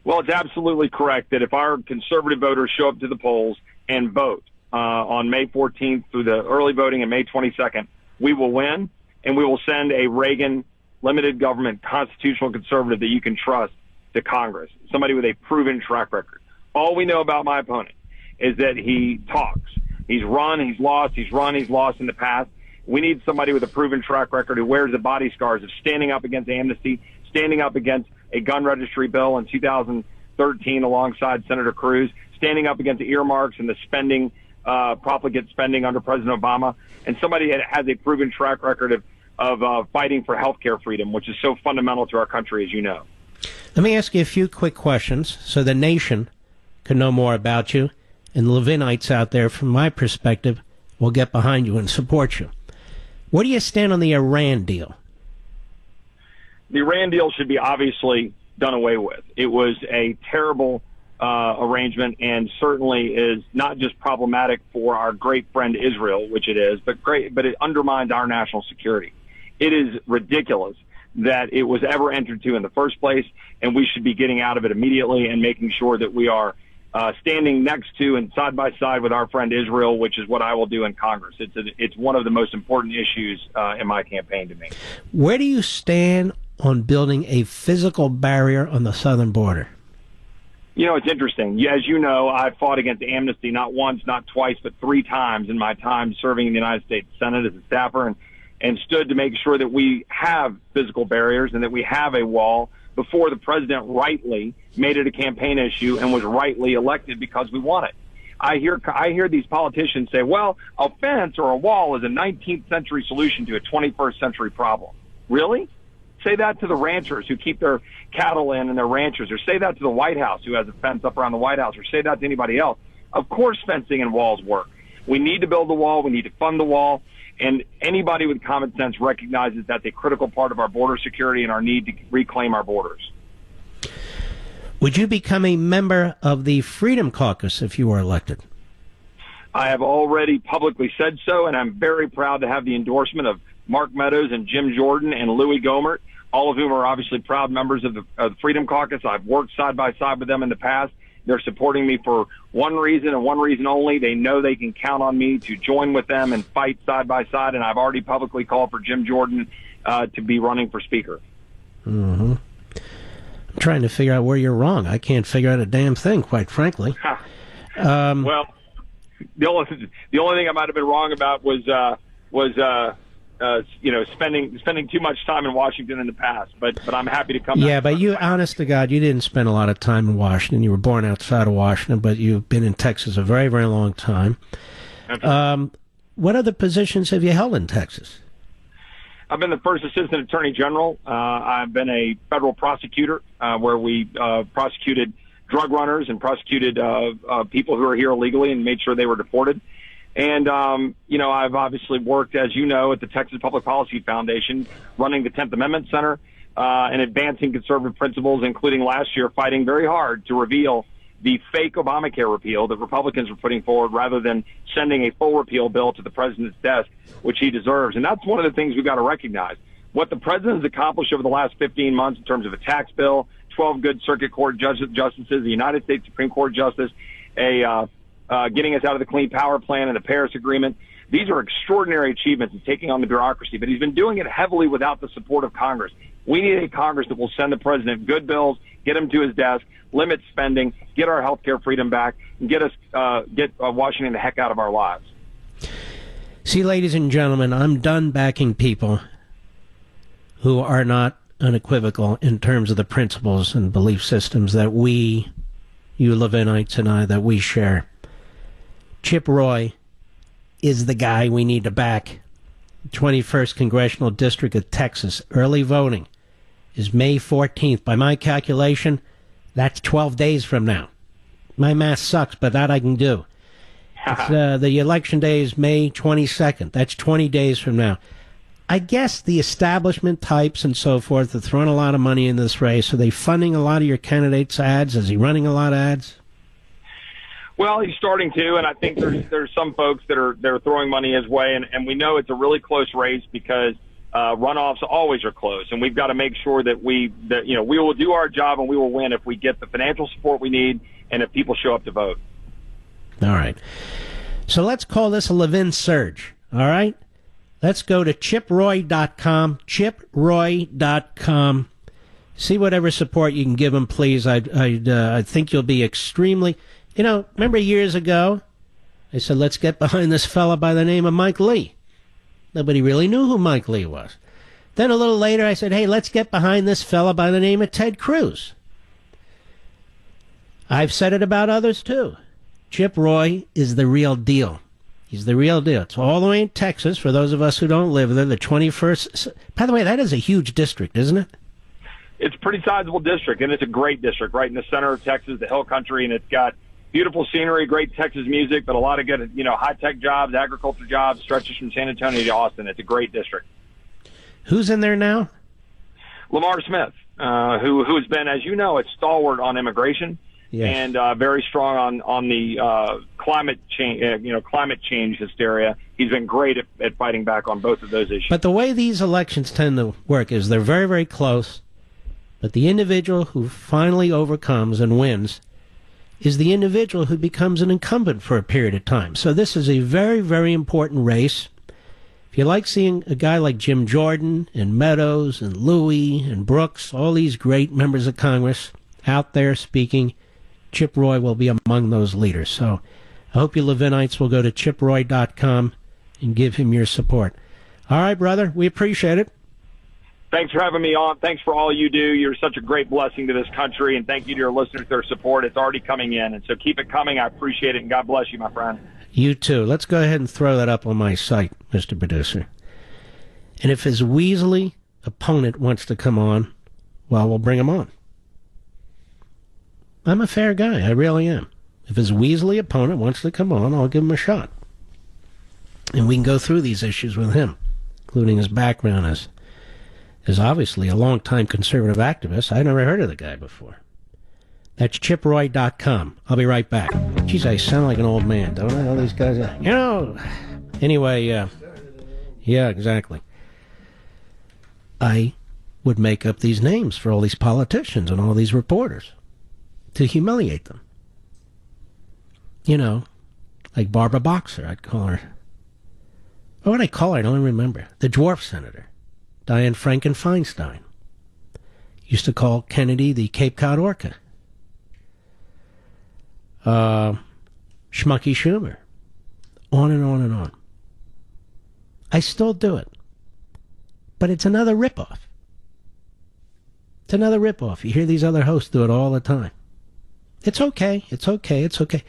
Well, it's absolutely correct that if our conservative voters show up to the polls and vote on May 14th through the early voting and May 22nd, we will win, and we will send a Reagan limited government constitutional conservative that you can trust to Congress, somebody with a proven track record. All we know about my opponent is that he talks. He's run, he's lost, he's run, he's lost in the past. We need somebody with a proven track record who wears the body scars of standing up against amnesty, standing up against a gun registry bill in 2013 alongside Senator Cruz, standing up against the earmarks and the spending, profligate spending under President Obama, and somebody that has a proven track record of fighting for healthcare freedom, which is so fundamental to our country, as you know. Let me ask you a few quick questions so the nation can know more about you, and Levinites out there, from my perspective, will get behind you and support you. Where do you stand on the Iran deal? The Iran deal should be obviously done away with. It was a terrible arrangement and certainly is not just problematic for our great friend Israel, which it is, but it undermines our national security. It is ridiculous that it was ever entered into in the first place, and we should be getting out of it immediately and making sure that we are standing next to and side by side with our friend Israel, which is what I will do in Congress. It's one of the most important issues in my campaign to me. Where do you stand on building a physical barrier on the southern border? You know, it's interesting. As you know, I fought against amnesty not once, not twice, but 3 times in my time serving in the United States Senate as a staffer and stood to make sure that we have physical barriers and that we have a wall before the president rightly made it a campaign issue and was rightly elected because we want it. I hear these politicians say, well, a fence or a wall is a 19th century solution to a 21st century problem. Really? Say that to the ranchers who keep their cattle in and their ranchers, or say that to the White House who has a fence up around the White House, or say that to anybody else. Of course fencing and walls work. We need to build the wall. We need to fund the wall. And anybody with common sense recognizes that's a critical part of our border security and our need to reclaim our borders. Would you become a member of the Freedom Caucus if you were elected? I have already publicly said so, and I'm very proud to have the endorsement of Mark Meadows and Jim Jordan and Louis Gohmert, all of whom are obviously proud members of the Freedom Caucus. I've worked side by side with them in the past. They're supporting me for one reason and one reason only. They know they can count on me to join with them and fight side by side, and I've already publicly called for Jim Jordan to be running for Speaker. Mm-hmm. I'm trying to figure out where you're wrong. I can't figure out a damn thing, quite frankly. Well, the only thing I might have been wrong about was spending too much time in Washington in the past. But I'm happy to come back. Yeah, but you, honest to God, you didn't spend a lot of time in Washington. You were born outside of Washington, but you've been in Texas a very, very long time. What other positions have you held in Texas? I've been the first assistant attorney general. I've been a federal prosecutor where we prosecuted drug runners and prosecuted people who are here illegally and made sure they were deported. And, I've obviously worked, as you know, at the Texas Public Policy Foundation, running the 10th Amendment Center and advancing conservative principles, including last year fighting very hard to reveal the fake Obamacare repeal that Republicans were putting forward rather than sending a full repeal bill to the president's desk, which he deserves. And that's one of the things we've got to recognize. What the president has accomplished over the last 15 months in terms of a tax bill, 12 good circuit court justices, the United States Supreme Court justice, getting us out of the Clean Power Plan and the Paris Agreement. These are extraordinary achievements in taking on the bureaucracy, but he's been doing it heavily without the support of Congress. We need a Congress that will send the president good bills, get him to his desk, limit spending, get our health care freedom back, and get Washington the heck out of our lives. See, ladies and gentlemen, I'm done backing people who are not unequivocal in terms of the principles and belief systems that we, you Levinites and I, that we share. Chip Roy is the guy we need to back. 21st Congressional District of Texas, early voting is May 14th. By my calculation, that's 12 days from now. My math sucks, but that I can do. The election day is May 22nd. That's 20 days from now. I guess the establishment types and so forth are throwing a lot of money in this race. Are they funding a lot of your candidates' ads? Is he running a lot of ads? Well, he's starting to, and I think there's some folks that are throwing money his way, and we know it's a really close race because runoffs always are close, and we've got to make sure that we will do our job and we will win if we get the financial support we need and if people show up to vote. All right. So let's call this a Levin surge. All right. Let's go to chiproy.com, chiproy.com. See whatever support you can give him, please. I think you'll be extremely... remember years ago, I said, let's get behind this fella by the name of Mike Lee. Nobody really knew who Mike Lee was. Then a little later, I said, hey, let's get behind this fella by the name of Ted Cruz. I've said it about others, too. Chip Roy is the real deal. He's the real deal. It's all the way in Texas, for those of us who don't live there, the 21st. By the way, that is a huge district, isn't it? It's a pretty sizable district, and it's a great district right in the center of Texas, the hill country, and it's got beautiful scenery, great Texas music, but a lot of good, high-tech jobs, agriculture jobs, stretches from San Antonio to Austin. It's a great district. Who's in there now? Lamar Smith, who has been, as you know, a stalwart on immigration. Yes. And very strong on the climate change hysteria. He's been great at fighting back on both of those issues. But the way these elections tend to work is they're very, very close, but the individual who finally overcomes and wins is the individual who becomes an incumbent for a period of time. So this is a very, very important race. If you like seeing a guy like Jim Jordan and Meadows and Louie and Brooks, all these great members of Congress out there speaking, Chip Roy will be among those leaders. So I hope you Levinites will go to chiproy.com and give him your support. All right, brother, we appreciate it. Thanks for having me on. Thanks for all you do. You're such a great blessing to this country, and thank you to your listeners for their support. It's already coming in, and so keep it coming. I appreciate it, and God bless you, my friend. You too. Let's go ahead and throw that up on my site, Mr. Producer. And if his Weasley opponent wants to come on, well, we'll bring him on. I'm a fair guy. I really am. If his Weasley opponent wants to come on, I'll give him a shot. And we can go through these issues with him, including his background as obviously a long-time conservative activist. I never heard of the guy before. That's chiproy.com. I'll be right back. Geez, I sound like an old man, don't I? All these guys Anyway, yeah, exactly. I would make up these names for all these politicians and all these reporters to humiliate them. Like Barbara Boxer, I'd call her. What would I call her? I don't even remember. The dwarf senator, Dianne Franken-Feinstein. Used to call Kennedy the Cape Cod Orca. Schmucky Schumer. On and on and on. I still do it. But it's another ripoff. It's another ripoff. You hear these other hosts do it all the time. It's okay. It's okay. It's okay.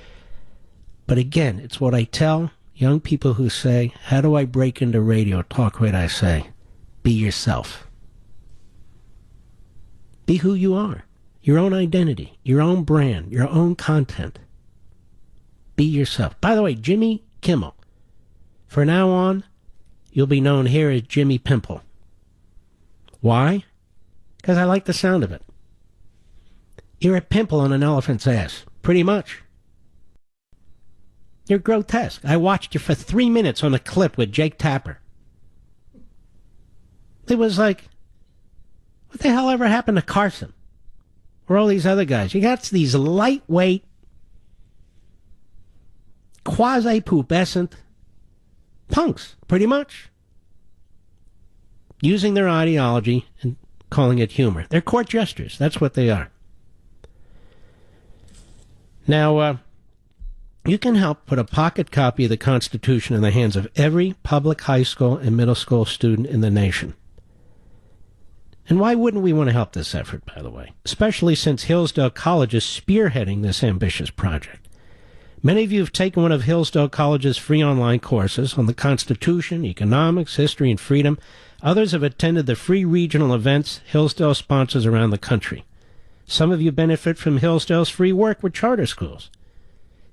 But again, it's what I tell young people who say, how do I break into radio? Talk what I say. Be yourself. Be who you are. Your own identity, your own brand, your own content. Be yourself. By the way, Jimmy Kimmel. From now on, you'll be known here as Jimmy Pimple. Why? Because I like the sound of it. You're a pimple on an elephant's ass. Pretty much. You're grotesque. I watched you for 3 minutes on a clip with Jake Tapper. It was like, what the hell ever happened to Carson? Or all these other guys? You got these lightweight, quasi-pubescent punks, pretty much. Using their ideology and calling it humor. They're court jesters. That's what they are. Now, you can help put a pocket copy of the Constitution in the hands of every public high school and middle school student in the nation. And why wouldn't we want to help this effort, by the way? Especially since Hillsdale College is spearheading this ambitious project. Many of you have taken one of Hillsdale College's free online courses on the Constitution, economics, history, and freedom. Others have attended the free regional events Hillsdale sponsors around the country. Some of you benefit from Hillsdale's free work with charter schools.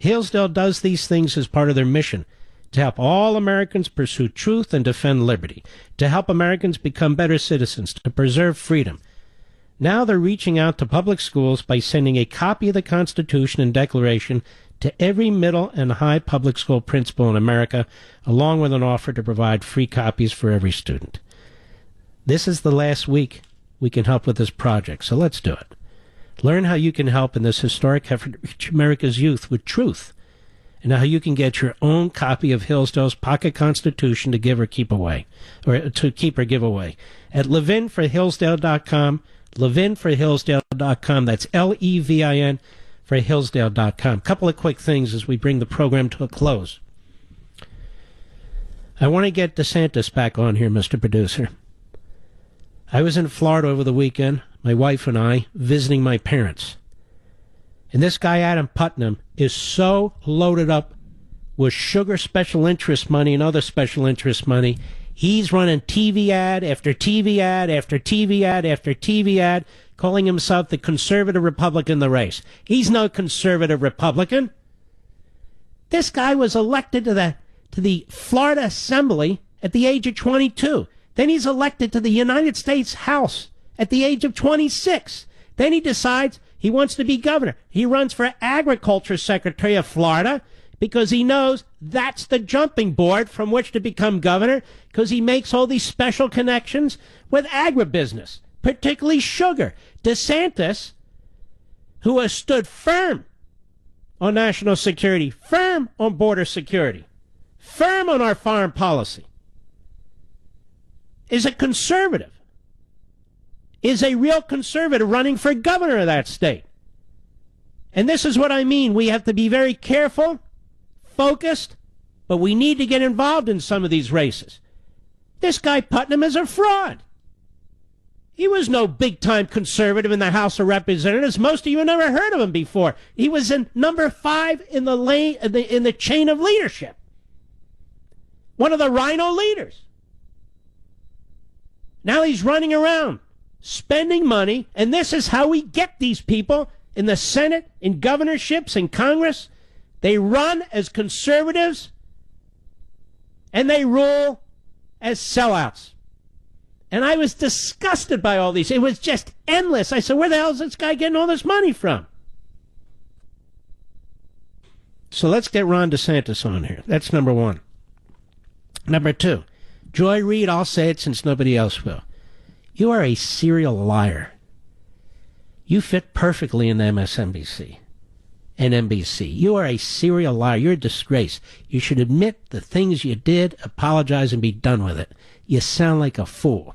Hillsdale does these things as part of their mission to help all Americans pursue truth and defend liberty, to help Americans become better citizens, to preserve freedom. Now they're reaching out to public schools by sending a copy of the Constitution and Declaration to every middle and high public school principal in America, along with an offer to provide free copies for every student. This is the last week we can help with this project, so let's do it. Learn how you can help in this historic effort to reach America's youth with truth, and how you can get your own copy of Hillsdale's Pocket Constitution to give or keep away, or to keep or give away, at levinforhillsdale.com, levinforhillsdale.com. That's Levin for Hillsdale.com. Couple of quick things as we bring the program to a close. I want to get DeSantis back on here, Mr. Producer. I was in Florida over the weekend, my wife and I, visiting my parents. And this guy, Adam Putnam, is so loaded up with sugar special interest money and other special interest money. He's running TV ad after TV ad after TV ad after TV ad, calling himself the conservative Republican in the race. He's no conservative Republican. This guy was elected to the Florida Assembly at the age of 22. Then he's elected to the United States House at the age of 26. Then he decides he wants to be governor. He runs for Agriculture Secretary of Florida because he knows that's the jumping board from which to become governor, because he makes all these special connections with agribusiness, particularly sugar. DeSantis, who has stood firm on national security, firm on border security, firm on our foreign policy, is a conservative, is a real conservative running for governor of that state. And this is what I mean. We have to be very careful, focused, but we need to get involved in some of these races. This guy Putnam is a fraud. He was no big-time conservative in the House of Representatives. Most of you have never heard of him before. He was in number 5 in the chain of leadership. One of the rhino leaders. Now he's running around, spending money, and this is how we get these people in the Senate, in governorships, in Congress. They run as conservatives, and they rule as sellouts. And I was disgusted by all these. It was just endless. I said, where the hell is this guy getting all this money from? So let's get Ron DeSantis on here. That's number one. Number two, Joy Reid, I'll say it since nobody else will. You are a serial liar. You fit perfectly in MSNBC and NBC. You are a serial liar. You're a disgrace. You should admit the things you did, apologize, and be done with it. You sound like a fool.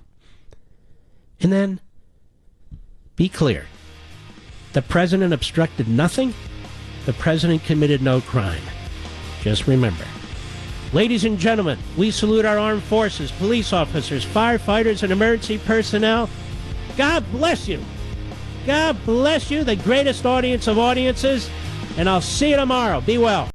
And then, be clear. The president obstructed nothing. The president committed no crime. Just remember. Ladies and gentlemen, we salute our armed forces, police officers, firefighters, and emergency personnel. God bless you. God bless you, the greatest audience of audiences. And I'll see you tomorrow. Be well.